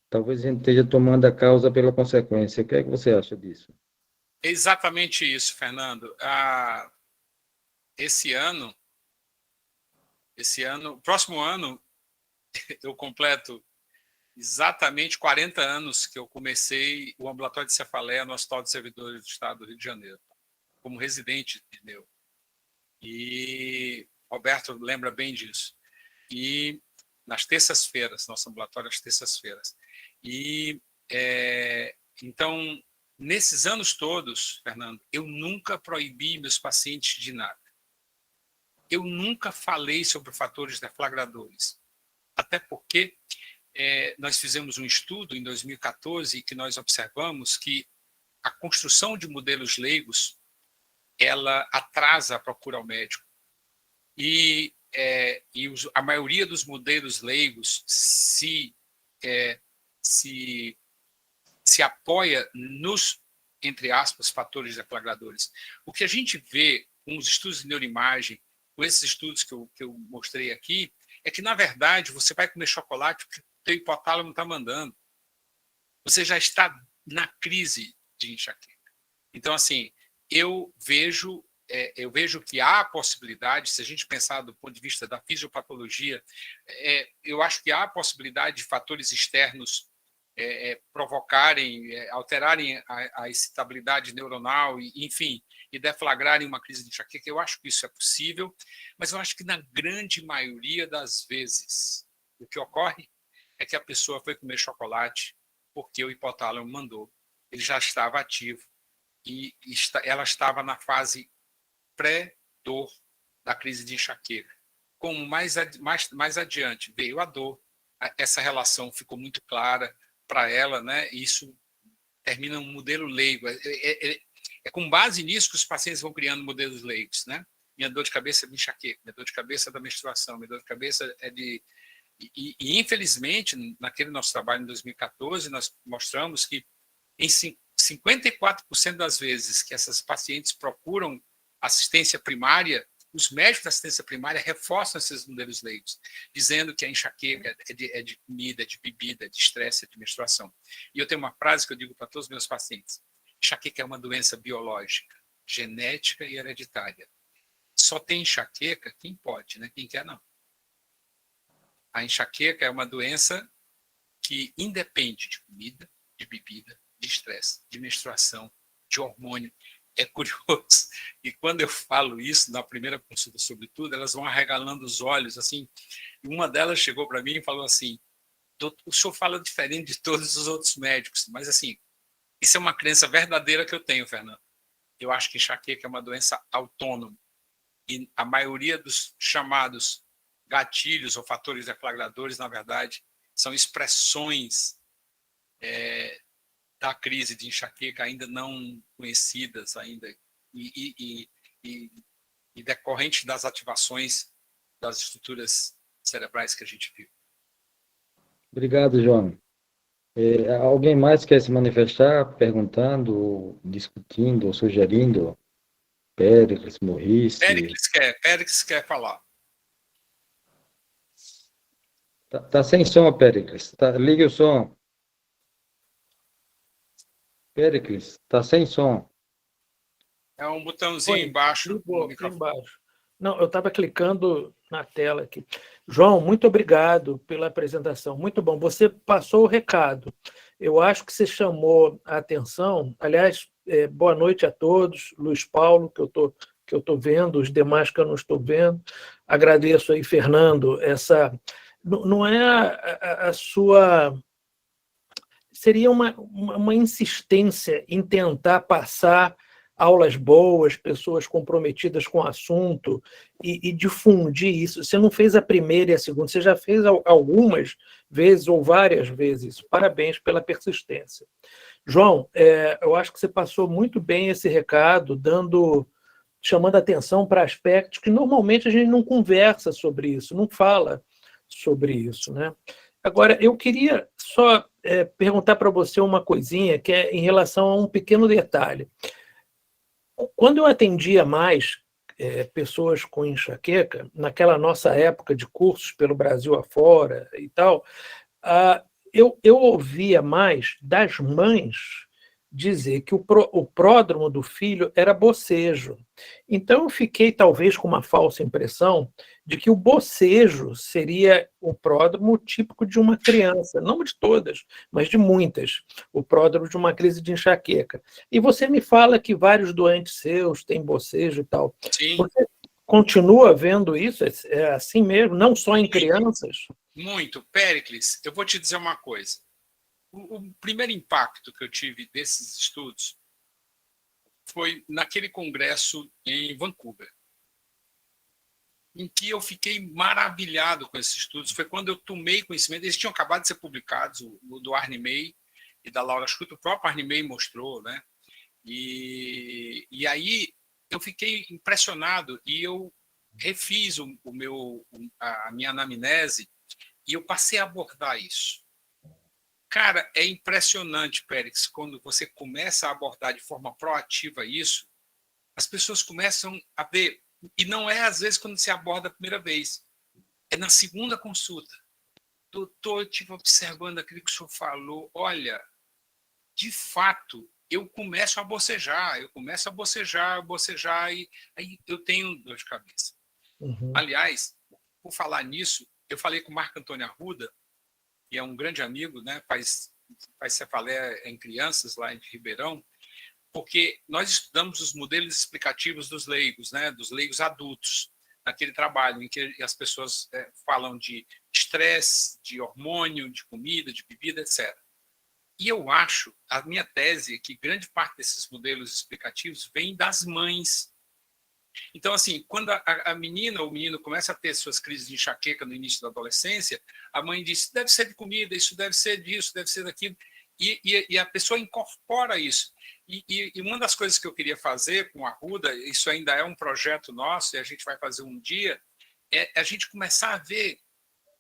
talvez a gente esteja tomando a causa pela consequência. O que é que você acha disso? É exatamente isso, Fernando. Próximo ano, eu completo exatamente 40 anos que eu comecei o ambulatório de cefaleia no Hospital de Servidores do Estado do Rio de Janeiro, como residente de neuro. E Roberto lembra bem disso. E nas terças-feiras, nosso ambulatório às terças-feiras. E então, nesses anos todos, Fernando, eu nunca proibi meus pacientes de nada. Eu nunca falei sobre fatores deflagradores. Até porque nós fizemos um estudo em 2014 que nós observamos que a construção de modelos leigos ela atrasa a procura ao médico. E a maioria dos modelos leigos se apoia nos, entre aspas, fatores deflagradores. O que a gente vê com os estudos de neuroimagem, com esses estudos que eu mostrei aqui, é que, na verdade, você vai comer chocolate porque o teu hipotálamo está mandando. Você já está na crise de enxaqueca. Então, assim, eu vejo que há a possibilidade, se a gente pensar do ponto de vista da fisiopatologia, eu acho que há a possibilidade de fatores externos provocarem, alterarem a excitabilidade neuronal, enfim, e deflagrarem uma crise de enxaqueca. Eu acho que isso é possível, mas eu acho que na grande maioria das vezes o que ocorre é que a pessoa foi comer chocolate porque o hipotálamo mandou. Ele já estava ativo e ela estava na fase pré-dor da crise de enxaqueca. Como mais adiante veio a dor, essa relação ficou muito clara para ela, né? Isso termina um modelo leigo. É com base nisso que os pacientes vão criando modelos leigos, né? Minha dor de cabeça é de enxaqueca, minha dor de cabeça é da menstruação, minha dor de cabeça é de... E infelizmente, naquele nosso trabalho em 2014, nós mostramos que em 54% das vezes que essas pacientes procuram assistência primária, os médicos da assistência primária reforçam esses modelos leigos, dizendo que a enxaqueca é de comida, é de bebida, é de estresse, é de menstruação. E eu tenho uma frase que eu digo para todos os meus pacientes: enxaqueca é uma doença biológica, genética e hereditária. Só tem enxaqueca quem pode, né? Quem quer não. A enxaqueca é uma doença que independe de comida, de bebida, de estresse, de menstruação, de hormônio. É curioso. E quando eu falo isso, na primeira consulta, sobretudo, elas vão arregalando os olhos, assim. E uma delas chegou para mim e falou assim: o senhor fala diferente de todos os outros médicos, mas, assim, isso é uma crença verdadeira que eu tenho, Fernando. Eu acho que enxaqueca é uma doença autônoma. E a maioria dos chamados gatilhos ou fatores deflagradores, na verdade, são expressões da crise de enxaqueca ainda não conhecidas ainda e decorrente das ativações das estruturas cerebrais que a gente viu. Obrigado, João. Alguém mais quer se manifestar, perguntando, discutindo, sugerindo? Péricles, Morrice... Péricles quer falar. Tá sem som, Péricles. Ligue o som. Péricles, tá sem som. É um botãozinho embaixo no microfone. Embaixo. Não, eu estava clicando na tela aqui. João, muito obrigado pela apresentação. Muito bom. Você passou o recado. Eu acho que você chamou a atenção. Aliás, boa noite a todos. Luiz Paulo, que eu tô vendo, os demais que eu não estou vendo. Agradeço aí, Fernando, essa... Não é a sua... Seria uma insistência em tentar passar aulas boas, pessoas comprometidas com o assunto e difundir isso. Você não fez a primeira e a segunda, você já fez algumas vezes ou várias vezes. Parabéns pela persistência. João, eu acho que você passou muito bem esse recado, chamando atenção para aspectos que normalmente a gente não conversa sobre isso, não fala sobre isso, né? Agora, eu queria só perguntar para você uma coisinha, que é em relação a um pequeno detalhe. Quando eu atendia mais pessoas com enxaqueca, naquela nossa época de cursos pelo Brasil afora e tal, eu ouvia mais das mães dizer que o pródromo do filho era bocejo. Então, eu fiquei, talvez, com uma falsa impressão de que o bocejo seria o pródromo típico de uma criança, não de todas, mas de muitas, o pródromo de uma crise de enxaqueca. E você me fala que vários doentes seus têm bocejo e tal. Sim. Você continua vendo isso? É assim mesmo? Não só em crianças? Muito. Péricles, eu vou te dizer uma coisa. O primeiro impacto que eu tive desses estudos foi naquele congresso em Vancouver, em que eu fiquei maravilhado com esses estudos. Foi quando eu tomei conhecimento. Eles tinham acabado de ser publicados, o do Arne May e da Laura Schutt. O próprio Arne May mostrou, né? E aí eu fiquei impressionado e eu refiz a minha anamnese e eu passei a abordar isso. Cara, é impressionante, Périx, quando você começa a abordar de forma proativa isso, as pessoas começam a ver, e não é às vezes quando você aborda a primeira vez, é na segunda consulta. Doutor, eu estive observando aquilo que o senhor falou, olha, de fato, eu começo a bocejar, e aí eu tenho dor de cabeça. Uhum. Aliás, por falar nisso, eu falei com o Marco Antônio Arruda, que é um grande amigo, né, faz cefaleia em crianças lá em Ribeirão, porque nós estudamos os modelos explicativos dos leigos, né, dos leigos adultos, naquele trabalho em que as pessoas falam de estresse, de hormônio, de comida, de bebida, etc. E eu acho, a minha tese é que grande parte desses modelos explicativos vem das mães. Então, assim, quando a menina ou o menino começa a ter suas crises de enxaqueca no início da adolescência, a mãe diz, deve ser de comida, isso deve ser disso, deve ser daquilo, e a pessoa incorpora isso. E uma das coisas que eu queria fazer com a Arruda, isso ainda é um projeto nosso, e a gente vai fazer um dia, é a gente começar a ver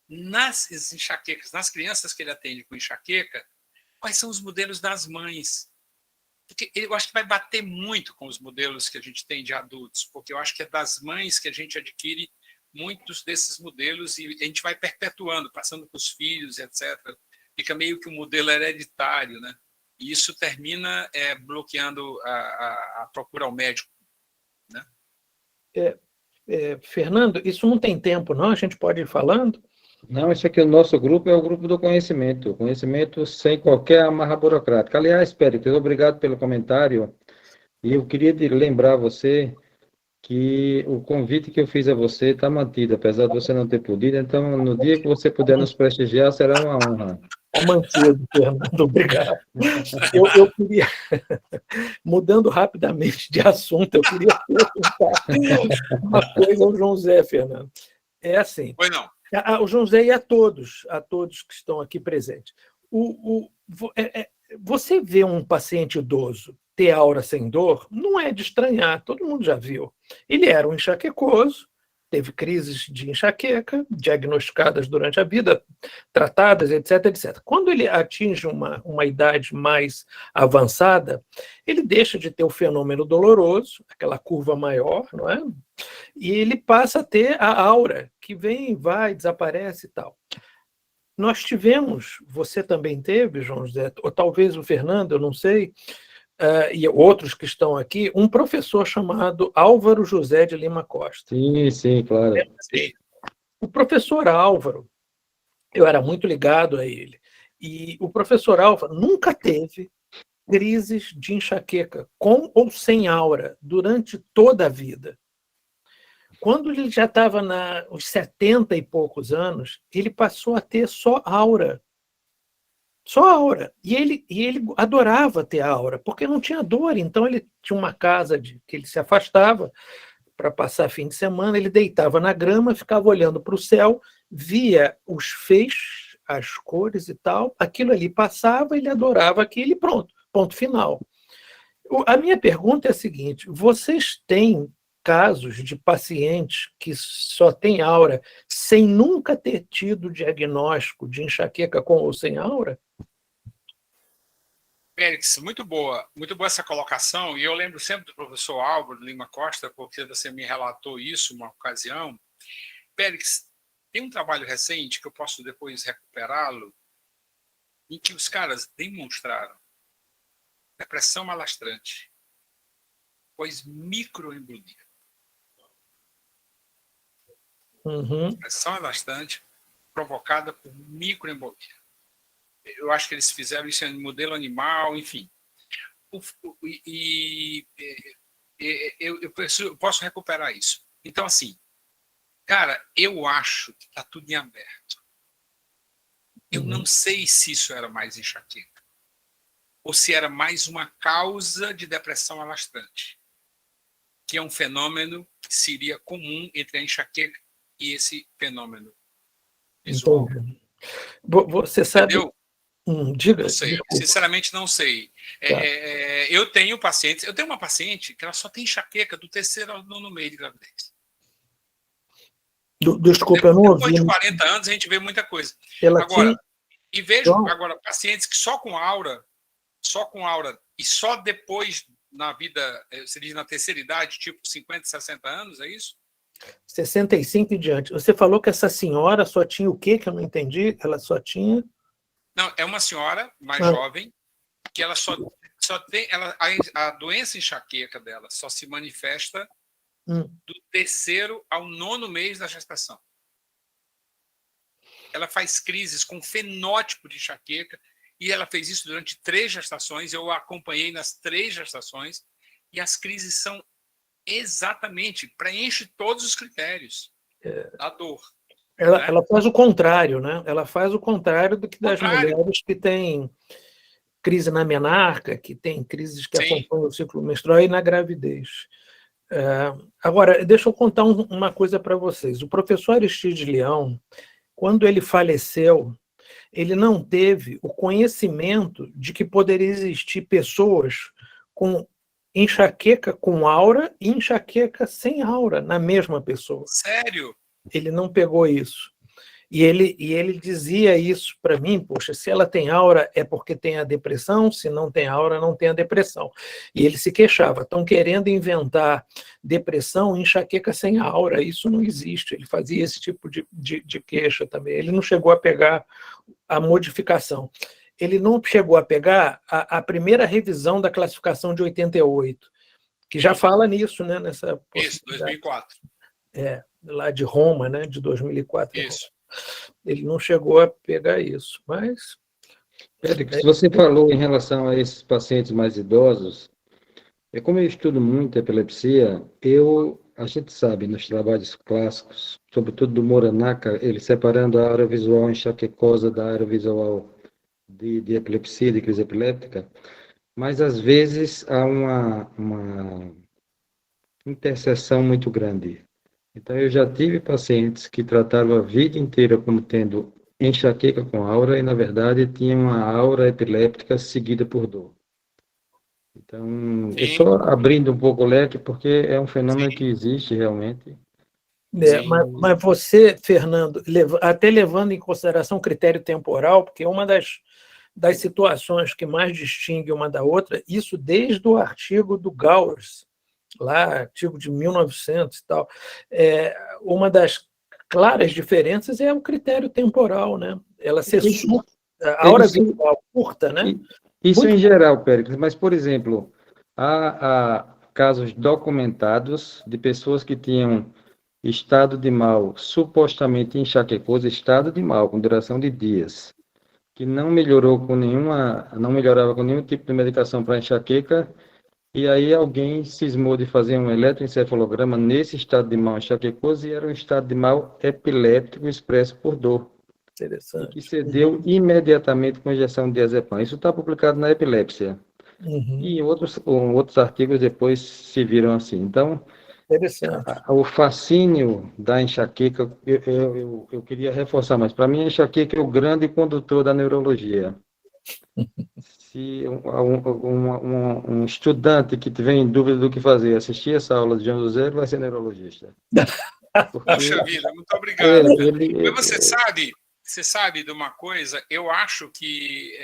nas enxaquecas, nas crianças que ele atende com enxaqueca, quais são os modelos das mães. Porque eu acho que vai bater muito com os modelos que a gente tem de adultos, porque eu acho que é das mães que a gente adquire muitos desses modelos e a gente vai perpetuando, passando para os filhos, etc. Fica meio que um modelo hereditário, né? E isso termina bloqueando a procura ao médico, né? Fernando, isso não tem tempo, não? A gente pode ir falando? Não, esse aqui, o nosso grupo é o grupo do conhecimento. Conhecimento sem qualquer amarra burocrática. Aliás, Péricles, obrigado pelo comentário. E eu queria lembrar você que o convite que eu fiz a você está mantido, apesar de você não ter podido. Então, no dia que você puder nos prestigiar, será uma honra. Mantido, Fernando, obrigado. Eu queria, mudando rapidamente de assunto, eu queria perguntar uma coisa ao João Zé, Fernando. É assim. Pois não. O João Zé e a todos que estão aqui presentes. Você vê um paciente idoso ter aura sem dor, não é de estranhar, todo mundo já viu. Ele era um enxaquecoso, teve crises de enxaqueca, diagnosticadas durante a vida, tratadas, etc, etc. Quando ele atinge uma idade mais avançada, ele deixa de ter o fenômeno doloroso, aquela curva maior, não é? E ele passa a ter a aura, que vem, vai, desaparece e tal. Nós tivemos, você também teve, João José, ou talvez o Fernando, eu não sei, e outros que estão aqui, um professor chamado Álvaro José de Lima Costa. Sim, claro. O professor Álvaro, eu era muito ligado a ele, e o professor Álvaro nunca teve crises de enxaqueca, com ou sem aura, durante toda a vida. Quando ele já estava nos 70 e poucos anos, ele passou a ter só aura. Só aura. E ele adorava ter aura, porque não tinha dor. Então, ele tinha uma casa que ele se afastava para passar fim de semana, ele deitava na grama, ficava olhando para o céu, via os feixes, as cores e tal, aquilo ali passava, ele adorava aquilo e pronto, ponto final. A minha pergunta é a seguinte, vocês têm casos de pacientes que só têm aura sem nunca ter tido diagnóstico de enxaqueca com ou sem aura? Félix, muito boa essa colocação, e eu lembro sempre do professor Álvaro Lima Costa, porque você me relatou isso uma ocasião. Félix, tem um trabalho recente, que eu posso depois recuperá-lo, em que os caras demonstraram depressão alastrante, pois microembolia. Depressão alastrante provocada por microembolia. Eu acho que eles fizeram isso em modelo animal, enfim. Eu posso recuperar isso. Então, assim, cara, eu acho que está tudo em aberto. Eu não sei se isso era mais enxaqueca ou se era mais uma causa de depressão alastrante, que é um fenômeno que seria comum entre a enxaqueca e esse fenômeno visual. Você sabe... Entendeu? Diga. Não sei, desculpa. sinceramente não sei. Tá. Eu tenho uma paciente que ela só tem enxaqueca do terceiro ao nono mês de gravidez. Desculpa, eu não ouvi. Depois de 40 anos a gente vê muita coisa. E vejo agora pacientes que só com aura e só depois na vida, você diz na terceira idade, tipo 50, 60 anos, é isso? 65 e diante. Você falou que essa senhora só tinha o quê que eu não entendi? Ela só tinha... Não, é uma senhora mais jovem que ela só tem a doença enxaqueca dela só se manifesta do terceiro ao nono mês da gestação. Ela faz crises com fenótipo de enxaqueca e ela fez isso durante 3 gestações, eu a acompanhei nas 3 gestações, e as crises são exatamente, preenche todos os critérios da dor. Ela faz o contrário, né? Ela faz o contrário do que das Contrário. mulheres que têm crise na menarca, que têm crises que Sim. acompanham o ciclo menstrual e na gravidez. Agora, deixa eu contar uma coisa para vocês. O professor Aristides Leão, quando ele faleceu, ele não teve o conhecimento de que poderia existir pessoas com enxaqueca com aura e enxaqueca sem aura na mesma pessoa. Sério? Ele não pegou isso. E ele dizia isso para mim, poxa, se ela tem aura é porque tem a depressão, se não tem aura não tem a depressão. E ele se queixava, estão querendo inventar depressão, enxaqueca sem aura, isso não existe. Ele fazia esse tipo de queixa também. Ele não chegou a pegar a modificação. Ele não chegou a pegar a primeira revisão da classificação de 88, que já fala nisso, né, nessa Isso, 2004. Lá de Roma, né, de 2004. Isso. Ele não chegou a pegar isso, mas... Félix, você falou em relação a esses pacientes mais idosos, como eu estudo muito epilepsia, a gente sabe nos trabalhos clássicos, sobretudo do Muranaka, ele separando a área visual enxaquecosa da área visual de epilepsia, de crise epiléptica, mas às vezes há uma interseção muito grande. Então, eu já tive pacientes que trataram a vida inteira como tendo enxaqueca com aura e, na verdade, tinham uma aura epiléptica seguida por dor. Então, é só abrindo um pouco o leque, porque é um fenômeno que existe realmente. Mas você, Fernando, até levando em consideração o critério temporal, porque uma das situações que mais distingue uma da outra, isso desde o artigo do Gowers, lá, artigo de 1900 e tal, uma das claras diferenças é o critério temporal, né? Ela ser a aura visual curta, né? Isso Muito... em geral, Péricles, mas, por exemplo, há casos documentados de pessoas que tinham estado de mal supostamente enxaquecoso, estado de mal, com duração de dias, que não melhorava com nenhum tipo de medicação para enxaqueca, e aí alguém cismou de fazer um eletroencefalograma nesse estado de mal enxaquecoso e era um estado de mal epiléptico expresso por dor. Interessante. Que cedeu imediatamente com injeção de diazepam. Isso está publicado na Epilépsia. E outros artigos depois se viram assim. Então, o fascínio da enxaqueca, eu queria reforçar, mas para mim a enxaqueca é o grande condutor da neurologia. Se um estudante que tiver em dúvida do que fazer, assistir essa aula de João José, ele vai ser neurologista. Poxa vida, muito obrigado. Mas você sabe de uma coisa? Eu acho que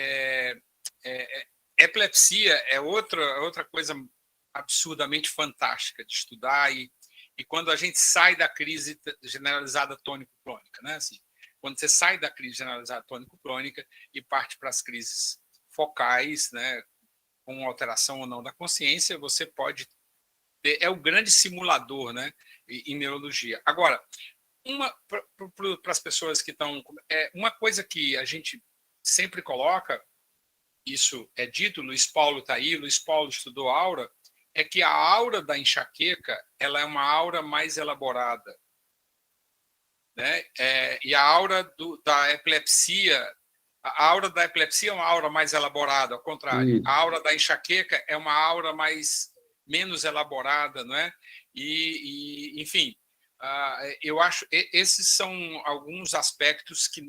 epilepsia é outra coisa absurdamente fantástica de estudar, e quando a gente sai da crise generalizada tônico-clônica, né? Assim, quando você sai da crise generalizada tônico-clônica e parte para as crises focais, né, com alteração ou não da consciência, você pode ter, é o grande simulador, né, em neurologia. Agora, para as pessoas que estão... uma coisa que a gente sempre coloca, isso é dito, Luiz Paulo está aí, Luiz Paulo estudou aura, é que a aura da enxaqueca ela é uma aura mais elaborada, né? E a aura da epilepsia, a aura da epilepsia é uma aura mais elaborada, ao contrário. A aura da enxaqueca é uma aura menos elaborada, não é? Enfim, eu acho esses são alguns aspectos que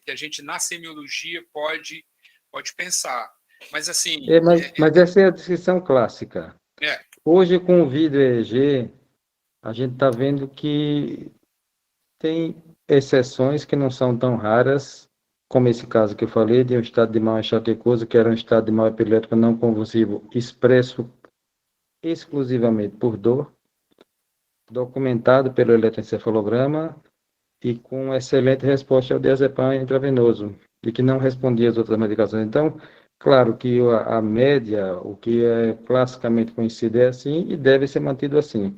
a gente na semiologia pode pensar. Mas assim, mas essa é a descrição clássica. Hoje, com o vídeo EEG, a gente está vendo que tem exceções que não são tão raras, como esse caso que eu falei, de um estado de mal enxaquecoso, que era um estado de mal epilético não convulsivo, expresso exclusivamente por dor, documentado pelo eletroencefalograma e com excelente resposta ao diazepam intravenoso, e que não respondia às outras medicações. Então, claro que a média, o que é classicamente conhecido é assim e deve ser mantido assim.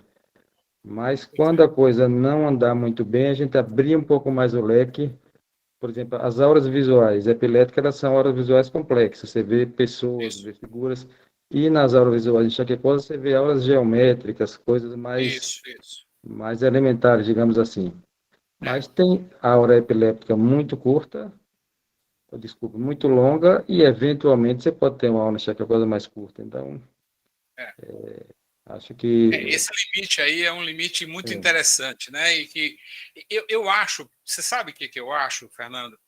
Mas quando a coisa não andar muito bem, a gente abrir um pouco mais o leque por exemplo, as auras visuais epiléticas, elas são auras visuais complexas. Você vê pessoas, Isso, vê figuras. E nas auras visuais enxaquecosas, você vê auras geométricas, coisas isso. mais elementares, digamos assim. É, Mas tem aura epiléptica muito curta, desculpa, muito longa, e eventualmente você pode ter uma aura enxaquecosa mais curta. Então, é. acho que Esse limite aí é um limite muito é, interessante, né? E que eu acho, você sabe o que eu acho, Fernando?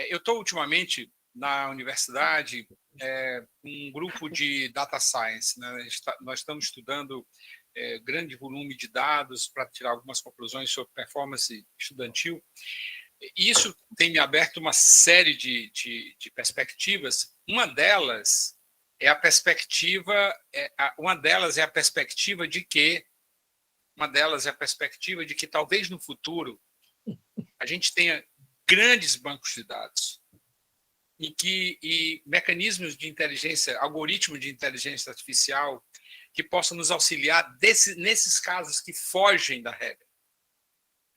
Eu estou ultimamente na universidade um grupo de data science, né? Nós estamos estudando grande volume de dados para tirar algumas conclusões sobre performance estudantil. E isso tem me aberto uma série de perspectivas. Uma delas é a perspectiva de que talvez no futuro a gente tenha grandes bancos de dados e mecanismos de inteligência, algoritmos de inteligência artificial que possam nos auxiliar nesses casos que fogem da regra.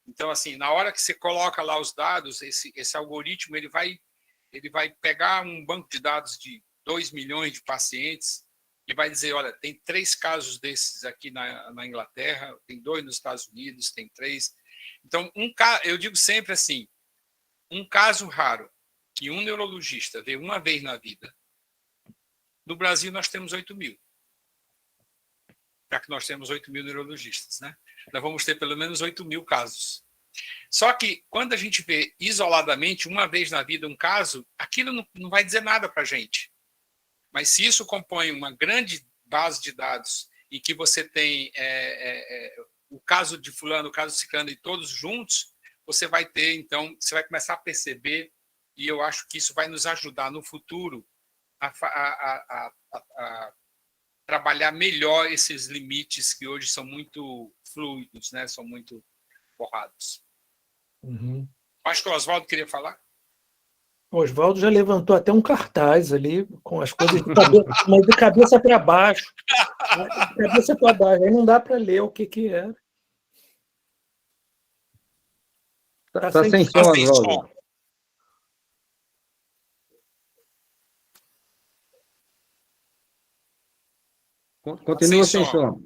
Então, assim, na hora que você coloca lá os dados, esse algoritmo ele vai pegar um banco de dados de 2 milhões de pacientes e vai dizer, olha, tem 3 casos desses aqui na Inglaterra, tem 2 nos Estados Unidos, tem 3. Então, eu digo sempre assim, um caso raro que um neurologista vê uma vez na vida, no Brasil nós temos 8.000. Já que nós temos 8.000 neurologistas, né? Nós vamos ter pelo menos 8.000 casos. Só que quando a gente vê isoladamente, uma vez na vida, um caso, aquilo não vai dizer nada para a gente. Mas se isso compõe uma grande base de dados em que você tem o caso de fulano, o caso de ciclano e todos juntos, você vai ter, então, você vai começar a perceber, e eu acho que isso vai nos ajudar no futuro a trabalhar melhor esses limites que hoje são muito fluidos, né? São muito borrados. Uhum. Acho que o Oswaldo queria falar. O Oswaldo já levantou até um cartaz ali, com as coisas mas de cabeça para baixo. De cabeça para baixo. Aí não dá para ler o que é. tá sem som, Oswaldo. Continua sem som.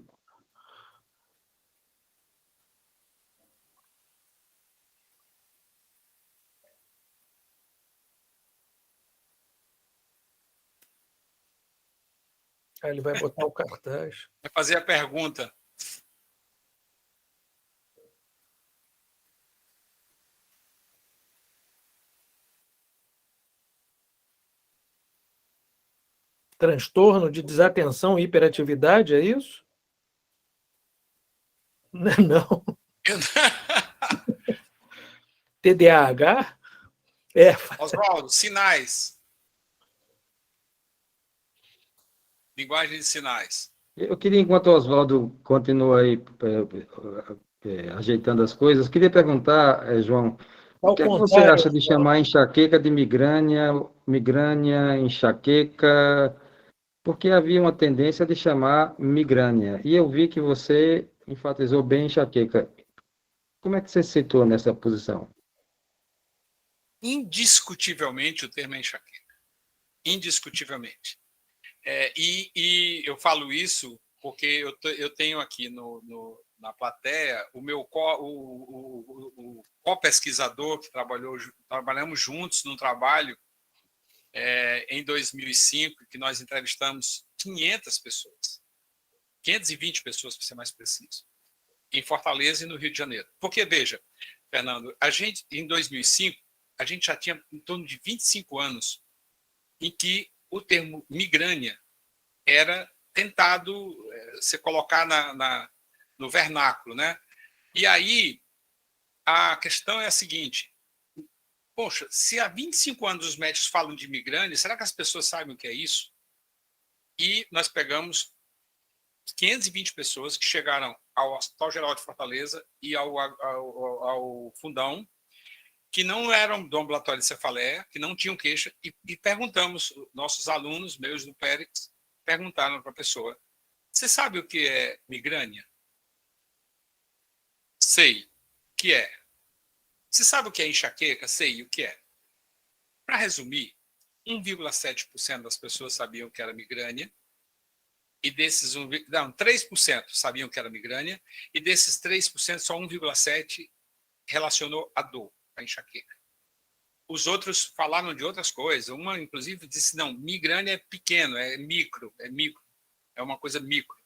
Aí ele vai botar o cartaz. Vai fazer a pergunta. Transtorno de desatenção e hiperatividade, é isso? Não. TDAH? Oswaldo, sinais. Linguagem de sinais. Eu queria, enquanto o Oswaldo continua aí ajeitando as coisas, queria perguntar, João, o Ao que é que você acha contrário, de chamar enxaqueca de migrânia, enxaqueca, porque havia uma tendência de chamar migrânia, e eu vi que você enfatizou bem enxaqueca. Como é que você se citou nessa posição? Indiscutivelmente, o termo é enxaqueca. Indiscutivelmente. E eu falo isso porque eu tenho aqui na plateia o meu co-pesquisador que trabalhamos juntos num trabalho em 2005, que nós entrevistamos 500 pessoas, 520 pessoas, para ser mais preciso, em Fortaleza e no Rio de Janeiro. Porque, veja, Fernando, em 2005, a gente já tinha em torno de 25 anos em que o termo migrânia era tentado se colocar no vernáculo, né? E aí a questão é a seguinte: poxa, se há 25 anos os médicos falam de migrânia, será que as pessoas sabem o que é isso? E nós pegamos 520 pessoas que chegaram ao Hospital Geral de Fortaleza e ao Fundão, que não eram do ambulatório de cefaleia, que não tinham queixa, e perguntamos, nossos alunos, meus do Périx, perguntaram para a pessoa, você sabe o que é migrânia? Sei. O que é? Você sabe o que é enxaqueca? Sei o que é. Para resumir, 1,7% das pessoas sabiam que era migrânia, e desses 3% sabiam que era migrânia, e desses 3%, só 1,7% relacionou a dor, a enxaqueca. Os outros falaram de outras coisas. Uma, inclusive, disse, não, migrânia é pequeno, é micro, é uma coisa micro.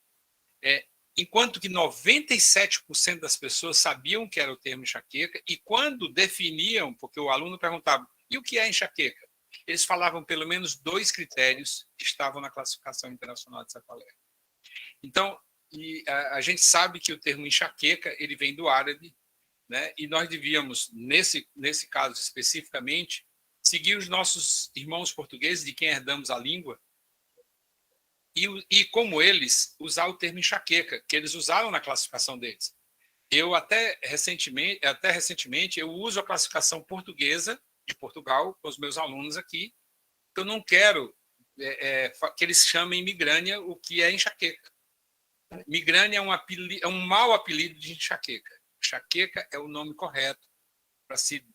Enquanto que 97% das pessoas sabiam que era o termo enxaqueca, e quando definiam, porque o aluno perguntava, e o que é enxaqueca? Eles falavam pelo menos 2 critérios que estavam na classificação internacional de cefaleia. Então, a gente sabe que o termo enxaqueca ele vem do árabe, né? E nós devíamos, nesse caso especificamente, seguir os nossos irmãos portugueses, de quem herdamos a língua, e como eles, usar o termo enxaqueca, que eles usaram na classificação deles. Eu até recentemente, eu uso a classificação portuguesa de Portugal com os meus alunos aqui. Eu não quero que eles chamem migrânia o que é enxaqueca. Migrânia é um mau apelido de enxaqueca. Enxaqueca é o nome correto para se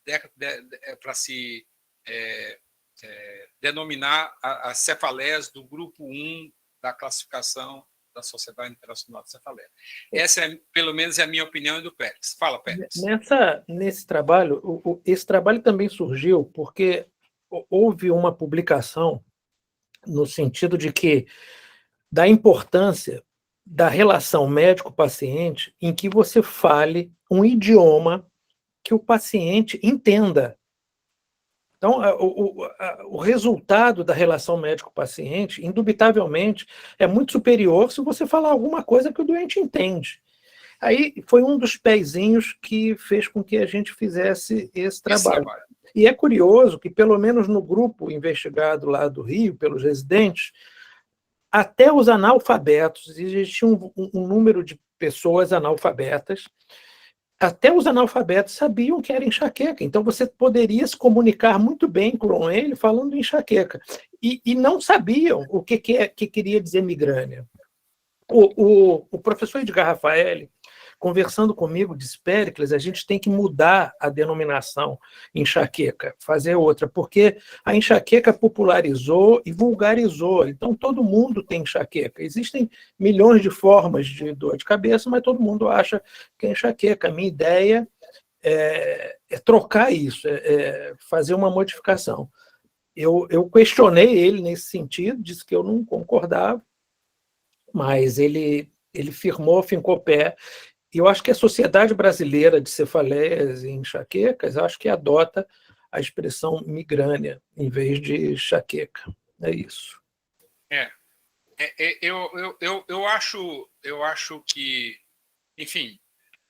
denominar as cefaleias do grupo 1 da classificação da Sociedade Internacional de Cefaleia. Essa, pelo menos, é a minha opinião e do Pérez. Fala, Pérez. Nesse trabalho, esse trabalho também surgiu porque houve uma publicação no sentido de que da importância da relação médico-paciente em que você fale um idioma que o paciente entenda. Então, o resultado da relação médico-paciente, indubitavelmente, é muito superior se você falar alguma coisa que o doente entende. Aí foi um dos pezinhos que fez com que a gente fizesse esse trabalho. E é curioso que, pelo menos no grupo investigado lá do Rio, pelos residentes, até os analfabetos, existia um número de pessoas analfabetas, até os analfabetos sabiam que era enxaqueca. Então, você poderia se comunicar muito bem com ele falando enxaqueca. E não sabiam o que queria dizer migrânia. O professor Edgar Rafael, conversando comigo, disse, Péricles, a gente tem que mudar a denominação enxaqueca, fazer outra, porque a enxaqueca popularizou e vulgarizou. Então, todo mundo tem enxaqueca. Existem milhões de formas de dor de cabeça, mas todo mundo acha que é enxaqueca. A minha ideia é trocar isso, fazer uma modificação. Eu questionei ele nesse sentido, disse que eu não concordava, mas ele fincou pé. E eu acho que a Sociedade Brasileira de Cefaleias e Enxaquecas, acho que adota a expressão migrânia em vez de enxaqueca. É isso. Eu acho que, enfim,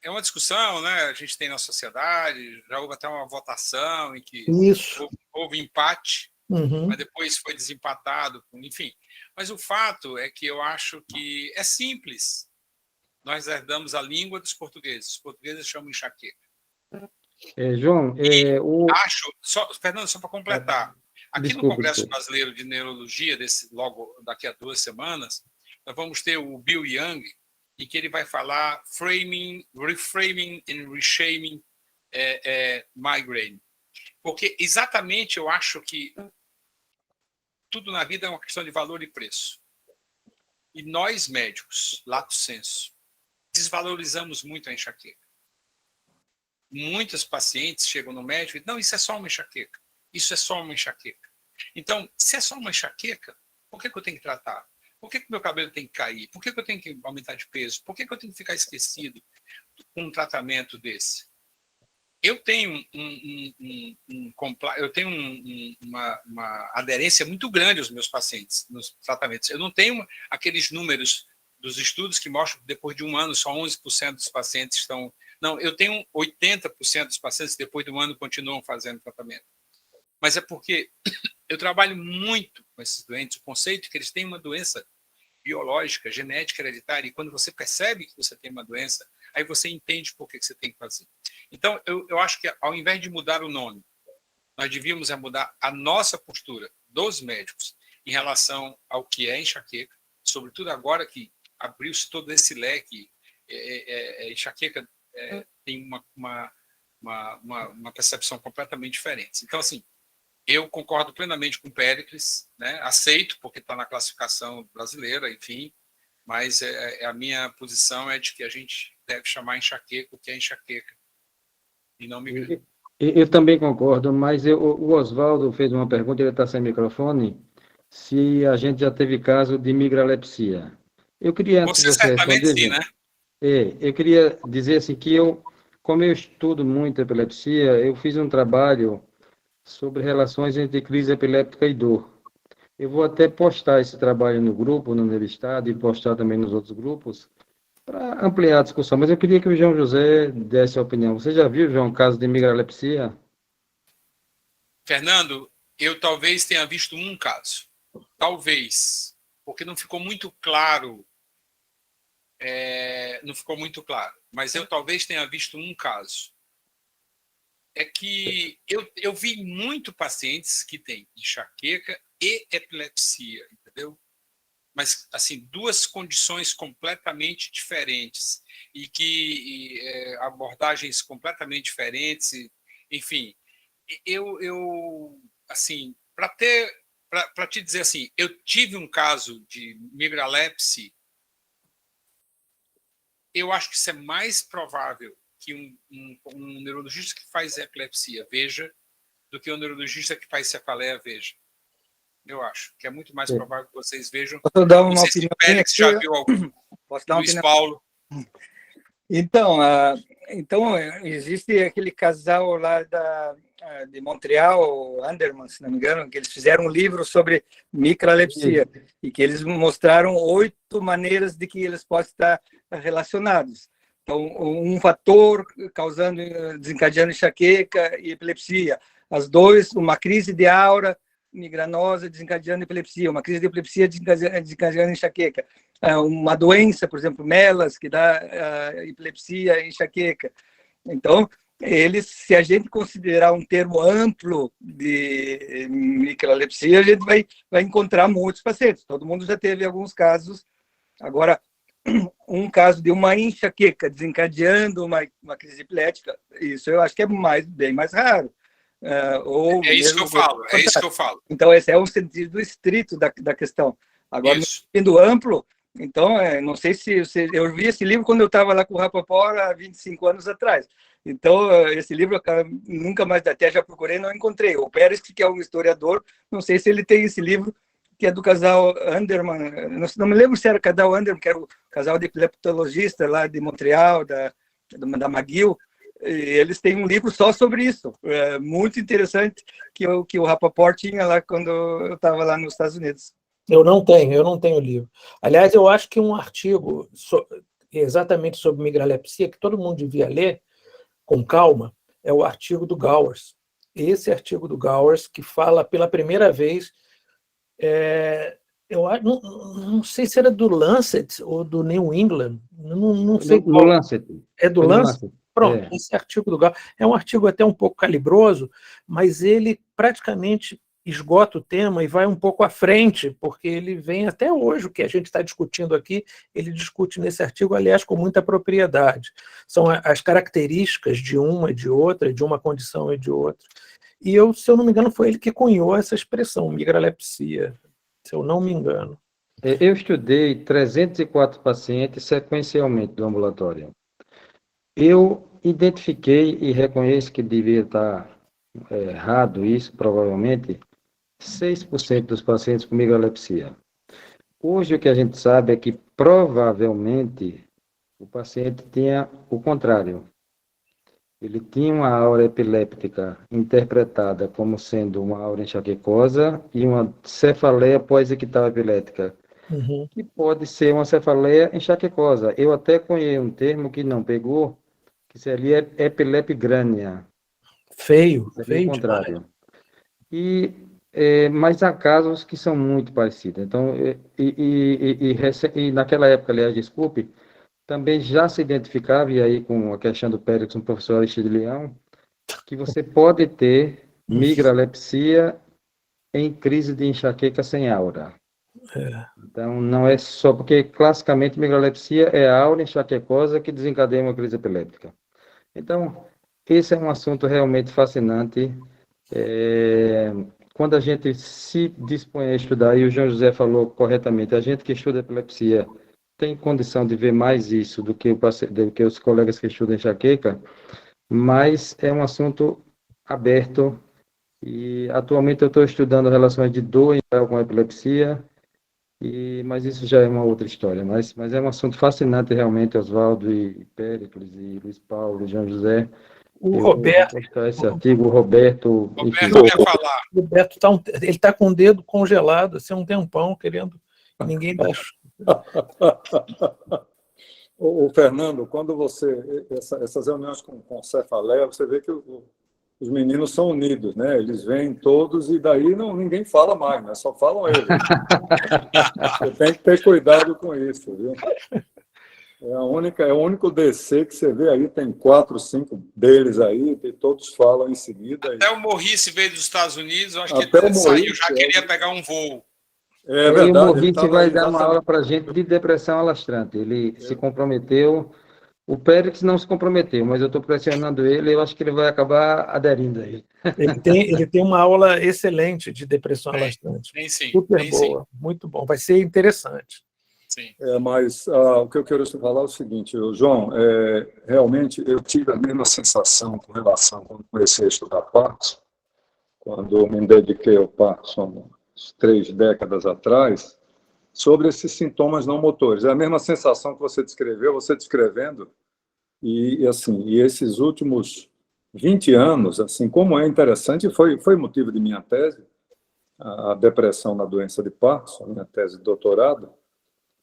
é uma discussão, né? A gente tem na sociedade, já houve até uma votação em que houve empate, mas depois foi desempatado, enfim. Mas o fato é que eu acho que é simples. Nós herdamos a língua dos portugueses. Os portugueses chamam enxaqueca. João, Fernando, só para completar. Aqui no Congresso Brasileiro de Neurologia, logo daqui a 2 semanas, nós vamos ter o Bill Young, em que ele vai falar reframing and reshaming migraine. Porque exatamente eu acho que tudo na vida é uma questão de valor e preço. E nós, médicos, lato sensu, desvalorizamos muito a enxaqueca. Muitos pacientes chegam no médico e dizem, não, isso é só uma enxaqueca. Isso é só uma enxaqueca. Então, se é só uma enxaqueca, por que eu tenho que tratar? Por que meu cabelo tem que cair? Por que eu tenho que aumentar de peso? Por que eu tenho que ficar esquecido com um tratamento desse? Eu tenho uma aderência muito grande aos meus pacientes nos tratamentos. Eu não tenho aqueles números dos estudos que mostram que depois de um ano só 11% dos pacientes estão... Não, eu tenho 80% dos pacientes depois de um ano continuam fazendo tratamento. Mas é porque eu trabalho muito com esses doentes, o conceito é que eles têm uma doença biológica, genética, hereditária, e quando você percebe que você tem uma doença, aí você entende por que você tem que fazer. Então, eu acho que ao invés de mudar o nome, nós devíamos mudar a nossa postura dos médicos em relação ao que é enxaqueca, sobretudo agora que abriu-se todo esse leque, enxaqueca tem uma percepção completamente diferente. Então, assim, eu concordo plenamente com o Péricles, né? Aceito, porque está na classificação brasileira, enfim, mas a minha posição é de que a gente deve chamar enxaqueca o que é enxaqueca, e não migrânia. Eu também concordo, mas o Oswaldo fez uma pergunta, ele está sem microfone, se a gente já teve caso de migralepsia. Eu queria, antes de Você você certamente responder, sim, né? eu queria dizer assim que como eu estudo muito epilepsia, eu fiz um trabalho sobre relações entre crise epiléptica e dor. Eu vou até postar esse trabalho no grupo, no Universidade, e postar também nos outros grupos, para ampliar a discussão. Mas eu queria que o João José desse a opinião. Você já viu, João, caso de migralepsia? Fernando, eu talvez tenha visto um caso. Talvez, porque não ficou muito claro. Não ficou muito claro, mas eu talvez tenha visto um caso. É que eu vi muito pacientes que têm enxaqueca e epilepsia, entendeu? Mas, assim, duas condições completamente diferentes e que abordagens completamente diferentes, enfim. Assim, para te dizer assim, eu tive um caso de migralepsia. Eu acho que isso é mais provável que um neurologista que faz epilepsia veja do que um neurologista que faz cefaleia veja. Eu acho que é muito mais provável que vocês vejam. Posso dar Não uma sei se opinião o Félix já viu algum. Posso dar uma Luiz opinião? Paulo. Então, existe aquele casal lá de Montreal, Anderman, se não me engano, que eles fizeram um livro sobre microlepsia e que eles mostraram 8 maneiras de que eles possam estar relacionados. Então, um fator desencadeando enxaqueca e epilepsia. As dois, uma crise de aura migranosa desencadeando epilepsia, uma crise de epilepsia desencadeando enxaqueca. Uma doença, por exemplo, MELAS, que dá epilepsia e enxaqueca. Então, se a gente considerar um termo amplo de microlepsia, a gente vai encontrar muitos pacientes. Todo mundo já teve alguns casos. Agora, um caso de uma enxaqueca desencadeando uma crise epilética, isso eu acho que é bem mais raro. É isso que eu falo. Então, esse é um sentido estrito da questão. Agora, no sentido amplo, então, não sei se eu vi esse livro quando eu estava lá com o Rapoport há 25 anos atrás. Então, esse livro nunca mais, até já procurei, não encontrei. O Pérez, que é um historiador, não sei se ele tem esse livro, que é do casal Anderman. Não me lembro se era o casal Anderman, que era o casal de epileptologista lá de Montreal, da McGill. E eles têm um livro só sobre isso. É muito interessante que o Rapoport tinha lá quando eu estava lá nos Estados Unidos. Eu não tenho o livro. Aliás, eu acho que um artigo exatamente sobre migralepsia, que todo mundo devia ler com calma, é o artigo do Gowers. Esse artigo do Gowers, que fala pela primeira vez, eu não sei se era do Lancet ou do New England, não sei qual. No Lancet. É do Lancet? Pronto, esse artigo do Gowers é um artigo até um pouco calibroso, mas ele praticamente esgota o tema e vai um pouco à frente, porque ele vem até hoje, o que a gente está discutindo aqui, ele discute nesse artigo, aliás, com muita propriedade. São as características de uma e de outra, de uma condição e de outra. E se eu não me engano, foi ele que cunhou essa expressão, migralepsia, se eu não me engano. Eu estudei 304 pacientes sequencialmente do ambulatório. Eu identifiquei e reconheço que devia estar errado isso, provavelmente, 6% dos pacientes com migralepsia. Hoje o que a gente sabe é que provavelmente o paciente tinha o contrário. Ele tinha uma aura epiléptica interpretada como sendo uma aura enxaquecosa e uma cefaleia pós-ictal epilética, que pode ser uma cefaleia enxaquecosa. Eu até conheço um termo que não pegou, que seria epilepgrânia. Feio, seria feio o contrário. Mas há casos que são muito parecidos. Então, e naquela época, aliás, desculpe, também já se identificava, e aí com a questão do Pérez, com o professor Aristide Leão, que você pode ter migralepsia em crise de enxaqueca sem aura. Então, não é só, porque classicamente migralepsia é a aura enxaquecosa que desencadeia uma crise epiléptica. Então, esse é um assunto realmente fascinante. Quando a gente se dispõe a estudar, e o João José falou corretamente, a gente que estuda epilepsia tem condição de ver mais isso do que do que os colegas que estudam enxaqueca, mas é um assunto aberto e atualmente eu estou estudando relações de dor em geral com epilepsia, mas isso já é uma outra história. Mas é um assunto fascinante realmente, Oswaldo e Péricles e Luiz Paulo, João José. O Eu Roberto, vou postar esse artigo, o Roberto, enfim. Roberto quer falar. o Roberto ele está com o dedo congelado, assim, um tempão, querendo. Ninguém baixou. O Fernando, quando você essas reuniões com Cefaleia, você vê que os meninos são unidos, né? Eles vêm todos e daí ninguém fala mais, né? Só falam eles. Você tem que ter cuidado com isso, viu? É o único DC que você vê aí, tem 4, 5 deles aí, e todos falam em seguida. Até o Maurice veio dos Estados Unidos, eu acho que Até ele o saiu, Maurice, já queria pegar um voo. É E verdade. o Maurice vai aí, dar uma aula para a gente de depressão alastrante. Ele se comprometeu. O Pérez não se comprometeu, mas eu estou pressionando ele e eu acho que ele vai acabar aderindo aí. Ele tem uma aula excelente de depressão alastrante. Sim. Super boa, muito bom. Vai ser interessante. Sim. Mas o que eu quero te falar é o seguinte, João, realmente eu tive a mesma sensação com relação quando comecei a estudar Parkinson, quando eu me dediquei ao Parkinson 3 décadas atrás, sobre esses sintomas não motores. É a mesma sensação que você descreveu, você descrevendo, e esses últimos 20 anos, assim, como é interessante, foi motivo de minha tese, a depressão na doença de Parkinson, minha tese de doutorado,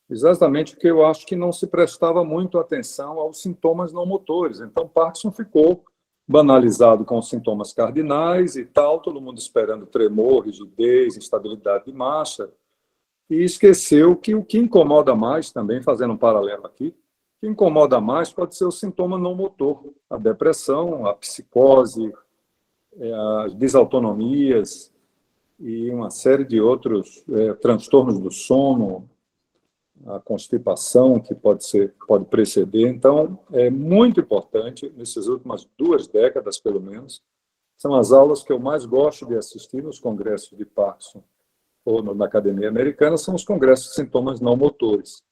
exatamente porque eu acho que não se prestava muito atenção aos sintomas não motores. Então, Parkinson ficou banalizado com os sintomas cardinais e tal, todo mundo esperando tremor, rigidez, instabilidade de marcha, e esqueceu que o que incomoda mais, também fazendo um paralelo aqui, o que incomoda mais pode ser o sintoma não motor, a depressão, a psicose, as desautonomias e uma série de outros transtornos do sono, a constipação que pode preceder. Então, é muito importante, nessas últimas 2 décadas, pelo menos, são as aulas que eu mais gosto de assistir nos congressos de Parkinson ou na Academia Americana, são os congressos de sintomas não motores.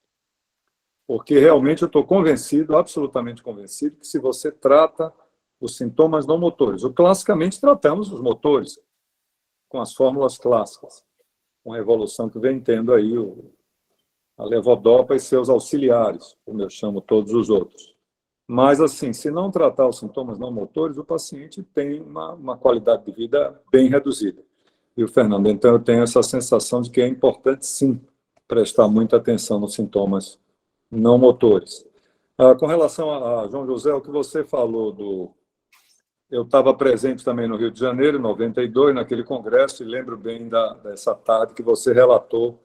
Porque realmente eu estou convencido, absolutamente convencido, que se você trata os sintomas não motores, classicamente tratamos os motores com as fórmulas clássicas, com a evolução que vem tendo aí a levodopa e seus auxiliares, como eu chamo todos os outros. Mas, assim, se não tratar os sintomas não motores, o paciente tem uma qualidade de vida bem reduzida. E o Fernando, então eu tenho essa sensação de que é importante, sim, prestar muita atenção nos sintomas não motores. Com relação a João José, o que você falou eu estava presente também no Rio de Janeiro, em 92, naquele congresso, e lembro bem dessa tarde que você relatou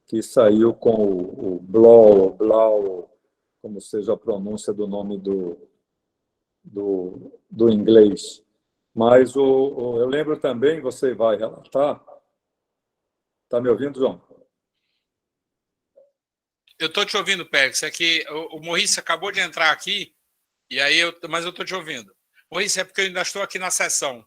que saiu com o Blau, como seja a pronúncia do nome do inglês. Mas eu lembro também, você vai relatar... Está me ouvindo, João? Eu estou te ouvindo, Pérez. É que o Maurice acabou de entrar aqui, mas eu estou te ouvindo. Maurice, é porque eu ainda estou aqui na sessão.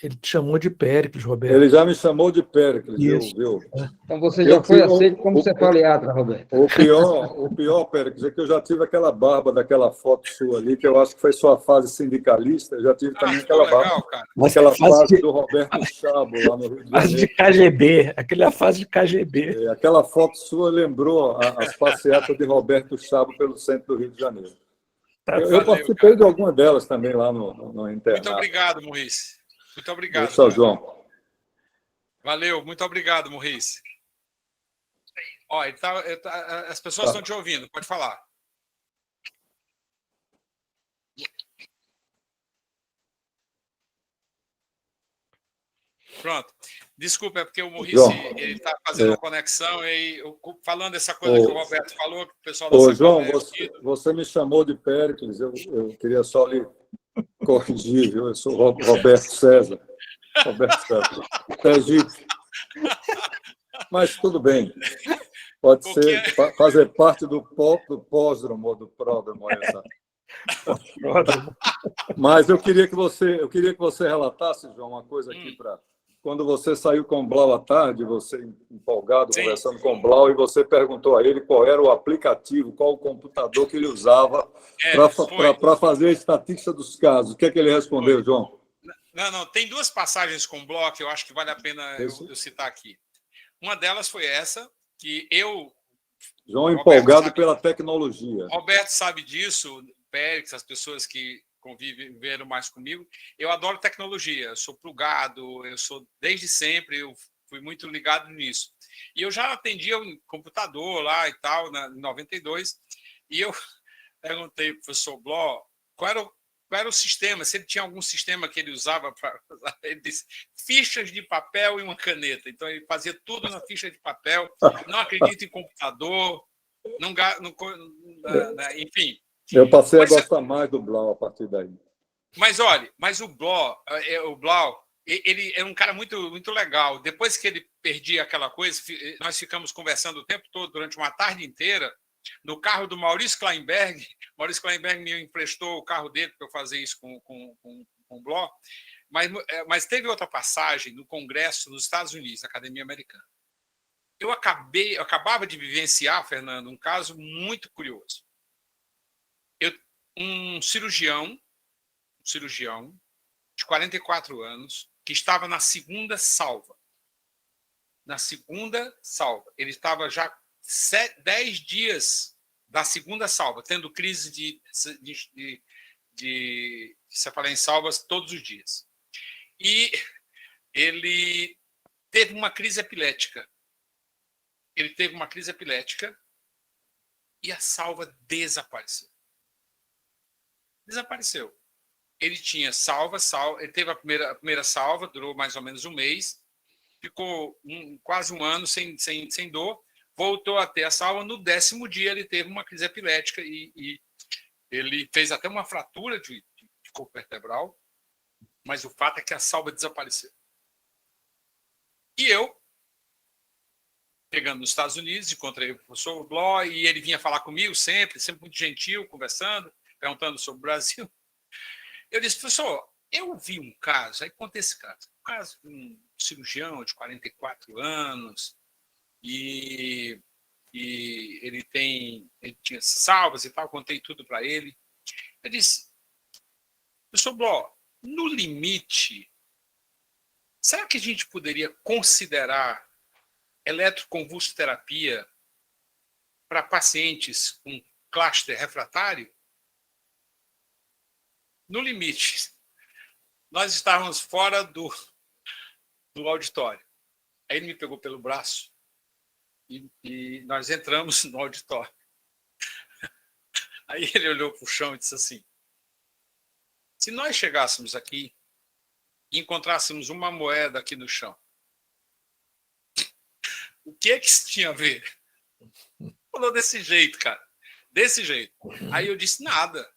Ele te chamou de Péricles, Roberto. Ele já me chamou de Péricles, viu? Então você já foi aceito como cefaleatra, Roberto. O pior, Péricles, é que eu já tive aquela barba daquela foto sua ali, que eu acho que foi sua fase sindicalista, eu já tive também aquela barba. Cara. Aquela fase do Roberto Chabo, lá no Rio de Janeiro. Fase de KGB, aquela fase de KGB. Aquela foto sua lembrou as passeatas de Roberto Chabo pelo centro do Rio de Janeiro. Eu participei de alguma delas também lá no internato. Muito obrigado, Maurice. Muito obrigado. Isso, João. Valeu, muito obrigado, Maurice. Ó, as pessoas estão te ouvindo, pode falar. Pronto. Desculpa, é porque o Maurice está fazendo uma conexão e falando essa coisa que o Roberto falou, que o pessoal da João, você me chamou de Péricles, eu queria só lhe corrigir, viu? Eu sou Roberto César. Egípcio. Mas tudo bem. Pode ser, fazer parte do pósdromo ou do pródromo. Pródromo. Mas eu queria que você relatasse, João, uma coisa aqui para quando você saiu com o Blau à tarde, você empolgado, Sim. conversando com o Blau, e você perguntou a ele qual era o aplicativo, qual o computador que ele usava para fazer a estatística dos casos. O que é que ele respondeu, João? Não, tem duas passagens com o Blau que eu acho que vale a pena eu citar aqui. Uma delas foi essa, que eu... João empolgado pela tecnologia. Roberto sabe disso, Pérez, as pessoas que conviveram mais comigo. Eu adoro tecnologia, eu sou plugado, eu sou desde sempre, eu fui muito ligado nisso. E eu já atendia um computador lá e tal, em 92, e eu perguntei para o professor Blau qual era o sistema, se ele tinha algum sistema que ele usava para... Ele disse, fichas de papel e uma caneta. Então, ele fazia tudo na ficha de papel, não acredita em computador, enfim. Eu passei a gostar mais do Blau a partir daí. Mas, olha, o Blau, ele é um cara muito, muito legal. Depois que ele perdia aquela coisa, nós ficamos conversando o tempo todo, durante uma tarde inteira, no carro do Maurício Kleinberg. Maurício Kleinberg me emprestou o carro dele para eu fazer isso com o Blau. Mas teve outra passagem no Congresso nos Estados Unidos, Academia Americana. Eu acabava de vivenciar, Fernando, um caso muito curioso. Um cirurgião de 44 anos que estava na segunda salva. Na segunda salva. Ele estava já 10 dias da segunda salva, tendo crise de se falar em salvas todos os dias. E ele teve uma crise epilética. E a salva desapareceu. Ele tinha ele teve a primeira salva, durou mais ou menos um mês, ficou quase um ano sem dor, voltou a ter a salva, no 10º dia ele teve uma crise epilética e ele fez até uma fratura de corpo vertebral, mas o fato é que a salva desapareceu. E eu, chegando nos Estados Unidos, encontrei o professor Blau e ele vinha falar comigo sempre muito gentil, conversando, perguntando sobre o Brasil. Eu disse, professor, eu vi um caso, aí contei esse caso, um caso de um cirurgião de 44 anos, e ele tinha salvas e tal, contei tudo para ele. Eu disse, professor Blau, no limite, será que a gente poderia considerar eletroconvulsoterapia para pacientes com cluster refratário? No limite, nós estávamos fora do auditório. Aí ele me pegou pelo braço e nós entramos no auditório. Aí ele olhou para o chão e disse assim, se nós chegássemos aqui e encontrássemos uma moeda aqui no chão, o que é que isso tinha a ver? Falou desse jeito, cara. Desse jeito. Aí eu disse, nada.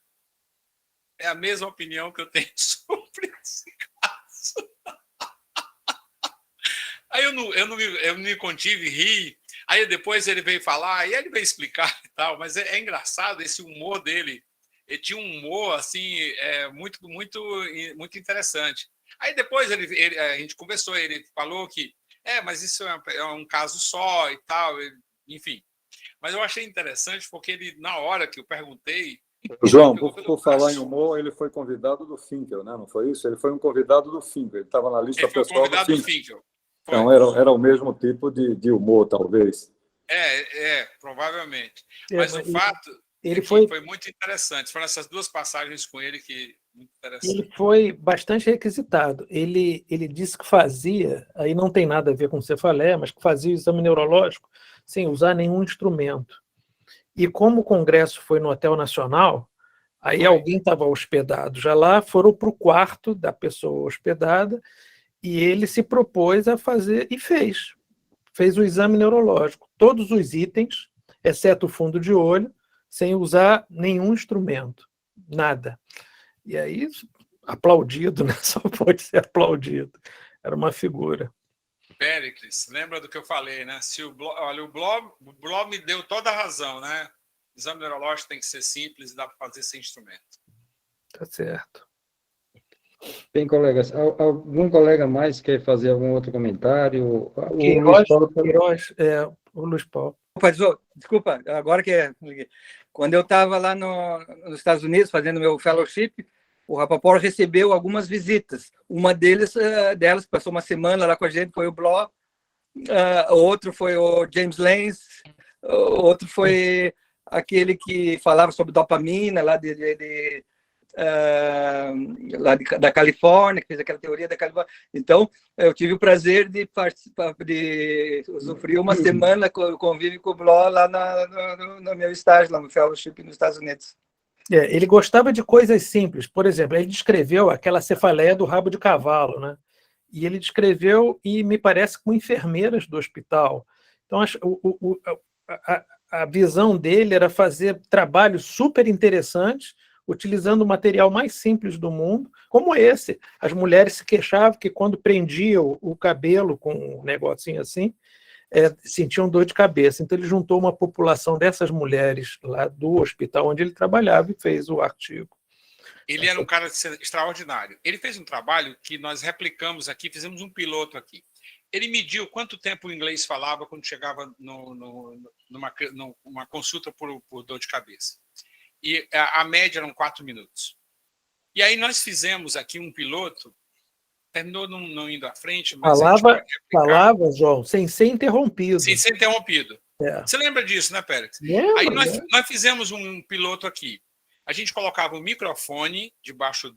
É a mesma opinião que eu tenho sobre esse caso. Aí eu não me contive, ri. Aí depois ele veio falar, e ele veio explicar e tal, mas é engraçado esse humor dele. Ele tinha um humor assim, muito, muito, muito interessante. Aí depois a gente conversou, ele falou que mas isso é um caso só e tal, enfim. Mas eu achei interessante porque ele, na hora que eu perguntei... João, por falar em humor, ele foi convidado do Finkel, né? Não foi isso? Ele foi um convidado do Finkel, ele estava na lista pessoal do Finkel. Então, era o mesmo tipo de humor, talvez. Provavelmente. Mas o fato foi muito interessante. Foram essas duas passagens com ele que muito interessante. Ele foi bastante requisitado. Ele disse que fazia, aí não tem nada a ver com cefaleia, mas que fazia o exame neurológico sem usar nenhum instrumento. E como o congresso foi no Hotel Nacional, aí alguém estava hospedado já lá, foram para o quarto da pessoa hospedada e ele se propôs a fazer, e fez o exame neurológico, todos os itens, exceto o fundo de olho, sem usar nenhum instrumento, nada. E aí, aplaudido, né? Só pode ser aplaudido. Era uma figura. Péricles, lembra do que eu falei, né? Se o Blau me deu toda a razão, né? exame neurológico tem que ser simples e dá para fazer sem instrumento. Tá certo. Bem, colegas, algum colega mais quer fazer algum outro comentário? O Queiroz, Luiz Paulo... o Luiz Paulo. Desculpa, agora quando eu estava lá nos Estados Unidos fazendo meu fellowship, o Rapoport recebeu algumas visitas. Uma delas que passou uma semana lá com a gente foi o Bloch, outro foi o James Lenz, outro foi aquele que falava sobre dopamina lá da Califórnia, que fez aquela teoria da Califórnia. Então, eu tive o prazer de participar, de usufruir uma semana convívio com o Bloch lá no meu estágio, lá no fellowship nos Estados Unidos. Ele gostava de coisas simples. Por exemplo, ele descreveu aquela cefaleia do rabo de cavalo, né? E ele descreveu, e me parece, com enfermeiras do hospital. Então, a visão dele era fazer trabalhos super interessantes, utilizando o material mais simples do mundo, como esse. As mulheres se queixavam que, quando prendiam o cabelo com um negocinho assim, sentiam dor de cabeça. Então, ele juntou uma população dessas mulheres lá do hospital onde ele trabalhava e fez o artigo. Ele era um cara extraordinário. Ele fez um trabalho que nós replicamos aqui, fizemos um piloto aqui. Ele mediu quanto tempo o inglês falava quando chegava numa consulta por dor de cabeça. E a média eram 4 minutos. E aí nós fizemos aqui um piloto, terminou não indo à frente, mas falava, João, sem ser interrompido. Sem ser interrompido. Você lembra disso, né, Pérez? Aí nós fizemos um piloto aqui. A gente colocava um microfone debaixo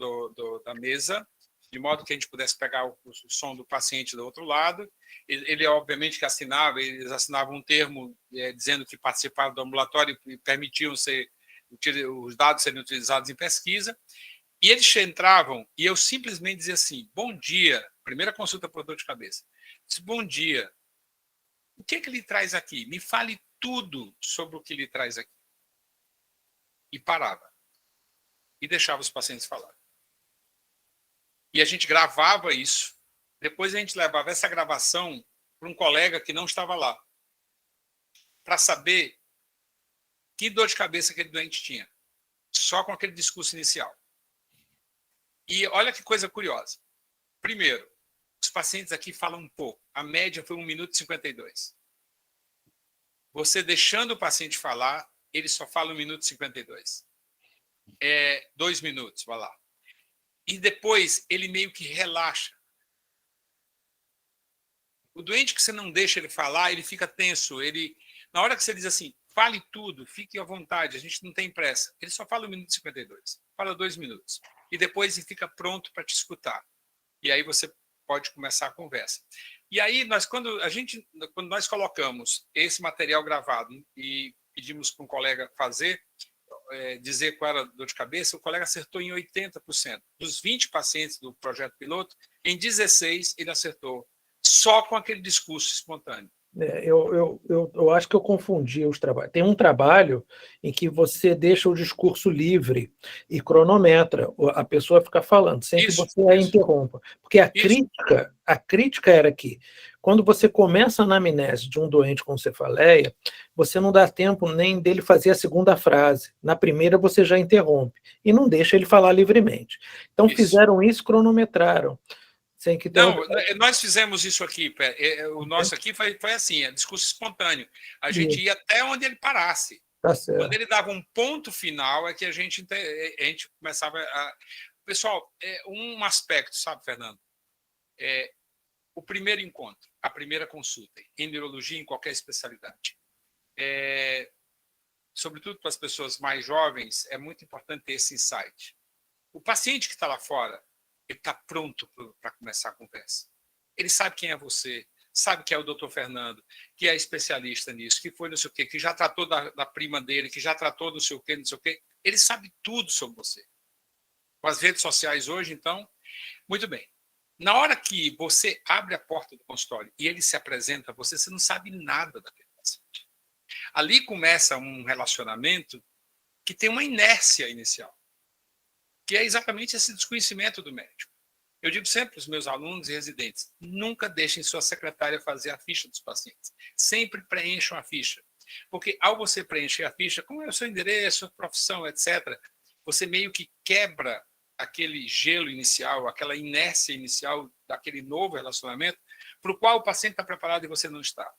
da mesa, de modo que a gente pudesse pegar o som do paciente do outro lado. Ele obviamente, que eles assinavam um termo dizendo que participavam do ambulatório e permitiam os dados serem utilizados em pesquisa. E eles entravam e eu simplesmente dizia assim: bom dia, primeira consulta por dor de cabeça. Disse: bom dia, o que ele traz aqui? Me fale tudo sobre o que ele traz aqui. E parava. E deixava os pacientes falar. E a gente gravava isso. Depois a gente levava essa gravação para um colega que não estava lá, para saber que dor de cabeça aquele doente tinha, só com aquele discurso inicial. E olha que coisa curiosa. Primeiro, os pacientes aqui falam um pouco. A média foi 1 minuto e 52. Você deixando o paciente falar, ele só fala 1 minuto e 52. 2 minutos, vai lá. E depois ele meio que relaxa. O doente que você não deixa ele falar, ele fica tenso. Na hora que você diz assim, fale tudo, fique à vontade, a gente não tem pressa. Ele só fala 1 minuto e 52. Fala 2 minutos. E depois ele fica pronto para te escutar. E aí você pode começar a conversa. E aí, quando nós colocamos esse material gravado e pedimos para um colega dizer qual era a dor de cabeça, o colega acertou em 80%. Dos 20 pacientes do projeto piloto, em 16 ele acertou, só com aquele discurso espontâneo. Eu acho que eu confundi os trabalhos. Tem um trabalho em que você deixa o discurso livre e cronometra. A pessoa fica falando, sem que você a interrompa. Porque a crítica era que, quando você começa a anamnese de um doente com cefaleia, você não dá tempo nem dele fazer a segunda frase. Na primeira, você já interrompe. E não deixa ele falar livremente. Então, fizeram isso, cronometraram. Não, nós fizemos isso aqui. O nosso aqui foi assim, discurso espontâneo. A gente ia até onde ele parasse. Tá certo. Quando ele dava um ponto final, é que a gente começava a... Pessoal, um aspecto, sabe, Fernando? O primeiro encontro, a primeira consulta, em neurologia, em qualquer especialidade. Sobretudo para as pessoas mais jovens, é muito importante ter esse insight. O paciente que está lá fora, ele está pronto para começar a conversa. Ele sabe quem é você, sabe que é o doutor Fernando, que é especialista nisso, que foi não sei o quê, que já tratou da prima dele, que já tratou não sei o quê, não sei o quê. Ele sabe tudo sobre você. Com as redes sociais hoje, então, muito bem. Na hora que você abre a porta do consultório e ele se apresenta a você, você não sabe nada daquele paciente. Ali começa um relacionamento que tem uma inércia inicial, que é exatamente esse desconhecimento do médico. Eu digo sempre para os meus alunos e residentes, nunca deixem sua secretária fazer a ficha dos pacientes. Sempre preencham a ficha. Porque ao você preencher a ficha, como é o seu endereço, sua profissão, etc., você meio que quebra aquele gelo inicial, aquela inércia inicial daquele novo relacionamento para o qual o paciente está preparado e você não está.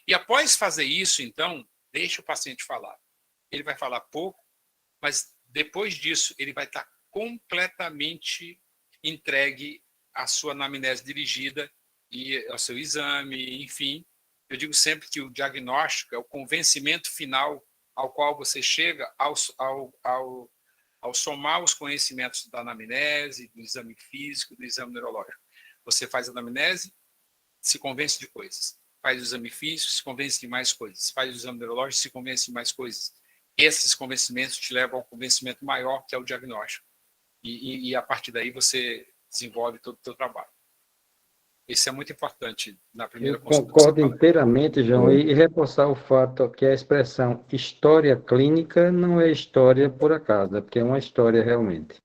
E após fazer isso, então, deixa o paciente falar. Ele vai falar pouco, mas depois disso ele vai estar completamente entregue à sua anamnese dirigida e ao seu exame, enfim. Eu digo sempre que o diagnóstico é o convencimento final ao qual você chega ao somar os conhecimentos da anamnese, do exame físico, do exame neurológico. Você faz a anamnese, se convence de coisas. Faz o exame físico, se convence de mais coisas. Faz o exame neurológico, se convence de mais coisas. Esses convencimentos te levam ao convencimento maior, que é o diagnóstico. E a partir daí você desenvolve todo o seu trabalho. Isso é muito importante na primeira consulta. Eu concordo inteiramente, João, e reforçar o fato que a expressão história clínica não é história por acaso, é porque é uma história realmente.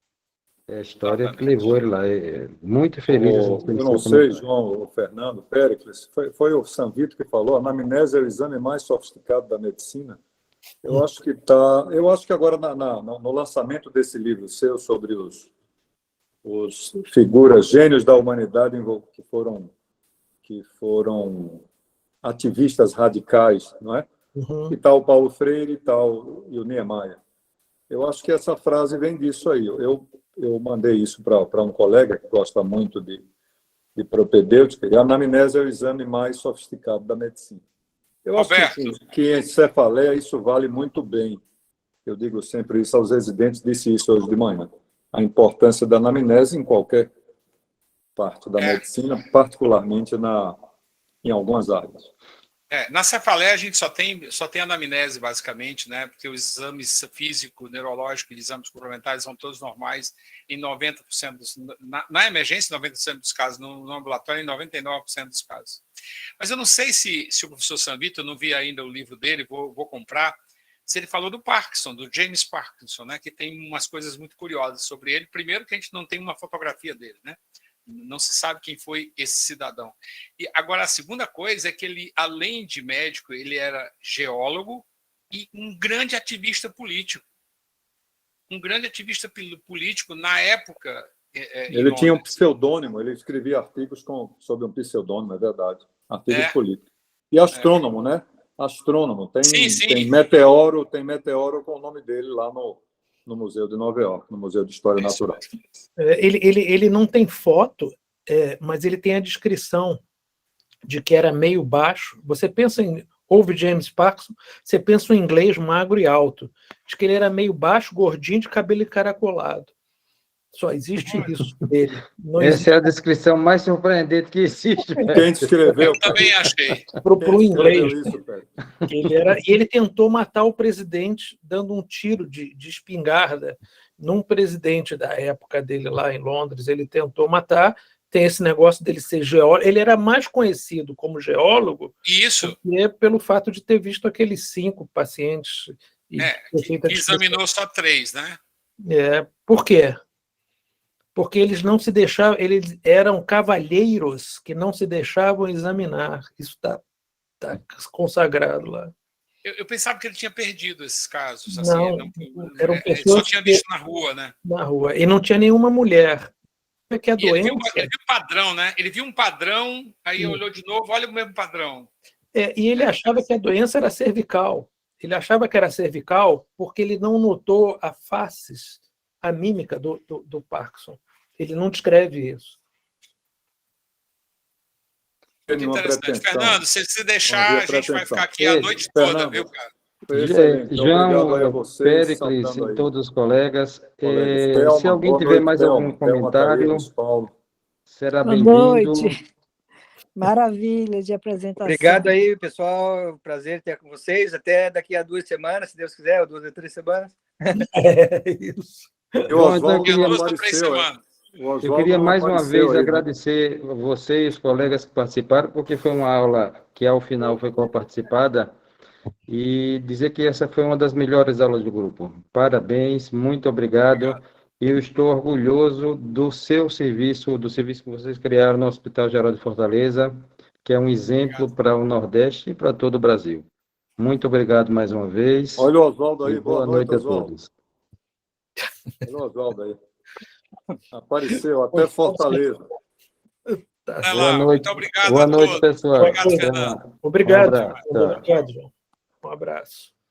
É a história que levou ele lá. É muito feliz. Eu não sei, João, o Fernando, Péricles, foi o Sanvito que falou, a anamnese é o exame mais sofisticado da medicina. Eu acho que agora no lançamento desse livro seu sobre os figuras, gênios da humanidade que foram ativistas radicais, não é? Uhum. E tal o Paulo Freire e o Niemeyer. Eu acho que essa frase vem disso aí. Eu mandei isso para um colega que gosta muito de propedêutica, e a anamnese é o exame mais sofisticado da medicina. Eu acho que em cefaleia isso vale muito bem. Eu digo sempre isso aos residentes, disse isso hoje de manhã. A importância da anamnese em qualquer parte da medicina, particularmente em algumas áreas. Na cefaleia a gente só tem anamnese, basicamente, né? Porque os exames físico, neurológico e exames complementares são todos normais em 90% na emergência, 90% dos casos, no ambulatório, em 99% dos casos. Mas eu não sei se o professor Sanvito, eu não vi ainda o livro dele, vou comprar, se ele falou do Parkinson, do James Parkinson, né? Que tem umas coisas muito curiosas sobre ele. Primeiro que a gente não tem uma fotografia dele, né? Não se sabe quem foi esse cidadão. E agora, a segunda coisa é que ele, além de médico, ele era geólogo e um grande ativista político. Um grande ativista político na época. Ele tinha um pseudônimo, ele escrevia artigos sob um pseudônimo, é verdade. Artigos políticos. E astrônomo, né? Astrônomo. Tem meteoro com o nome dele lá no Museu de Nova York, no Museu de História Natural. Ele não tem foto, mas ele tem a descrição de que era meio baixo. Você pensa ouve James Parkinson, você pensa em inglês magro e alto. Diz que ele era meio baixo, gordinho, de cabelo encaracolado. Só existe isso dele. Essa é a descrição mais surpreendente que existe. Quem escreveu? Eu também achei. Para o inglês. Isso, ele tentou matar o presidente dando um tiro de espingarda num presidente da época dele lá em Londres. Ele tentou matar. Tem esse negócio dele ser geólogo. Ele era mais conhecido como geólogo pelo fato de ter visto aqueles 5 pacientes. Que examinou só 3, né? Por quê? Porque eles não se deixavam, eles eram cavalheiros que não se deixavam examinar. Isso está consagrado lá. Eu pensava que ele tinha perdido esses casos. Não, eram pessoas ele só tinha visto na rua, né? Na rua. E não tinha nenhuma mulher. Que a doença... Ele viu padrão, né? Ele viu um padrão, aí olhou de novo, olha o mesmo padrão. E ele achava que a doença era cervical. Ele achava que era cervical porque ele não notou a mímica do Parkinson. Ele não descreve isso. Muito interessante. Fernando, se deixar, a gente vai ficar aqui a noite toda, viu, cara? João, Péricles e todos os colegas. Se alguém tiver mais algum comentário, será bem-vindo. Boa noite. Maravilha de apresentação. Obrigado aí, pessoal. Prazer ter com vocês. Até daqui a 2 semanas, se Deus quiser, ou 2 ou 3 semanas. Isso. Eu queria mais uma vez agradecer a vocês, colegas que participaram, porque foi uma aula que ao final foi coparticipada, e dizer que essa foi uma das melhores aulas do grupo. Parabéns, muito obrigado. Eu estou orgulhoso do seu serviço, do serviço que vocês criaram no Hospital Geral de Fortaleza, que é um exemplo para o Nordeste e para todo o Brasil. Muito obrigado mais uma vez. Olha o Oswaldo aí, E boa noite a Oswaldo. todos. Olha o Oswaldo aí. Apareceu até Fortaleza. Tá. Vai Boa lá, noite. muito obrigado Boa a noite, todos. pessoal. Obrigado, Até Fernando. lá. Obrigado, Um abraço. João. Obrigado, João. Um abraço.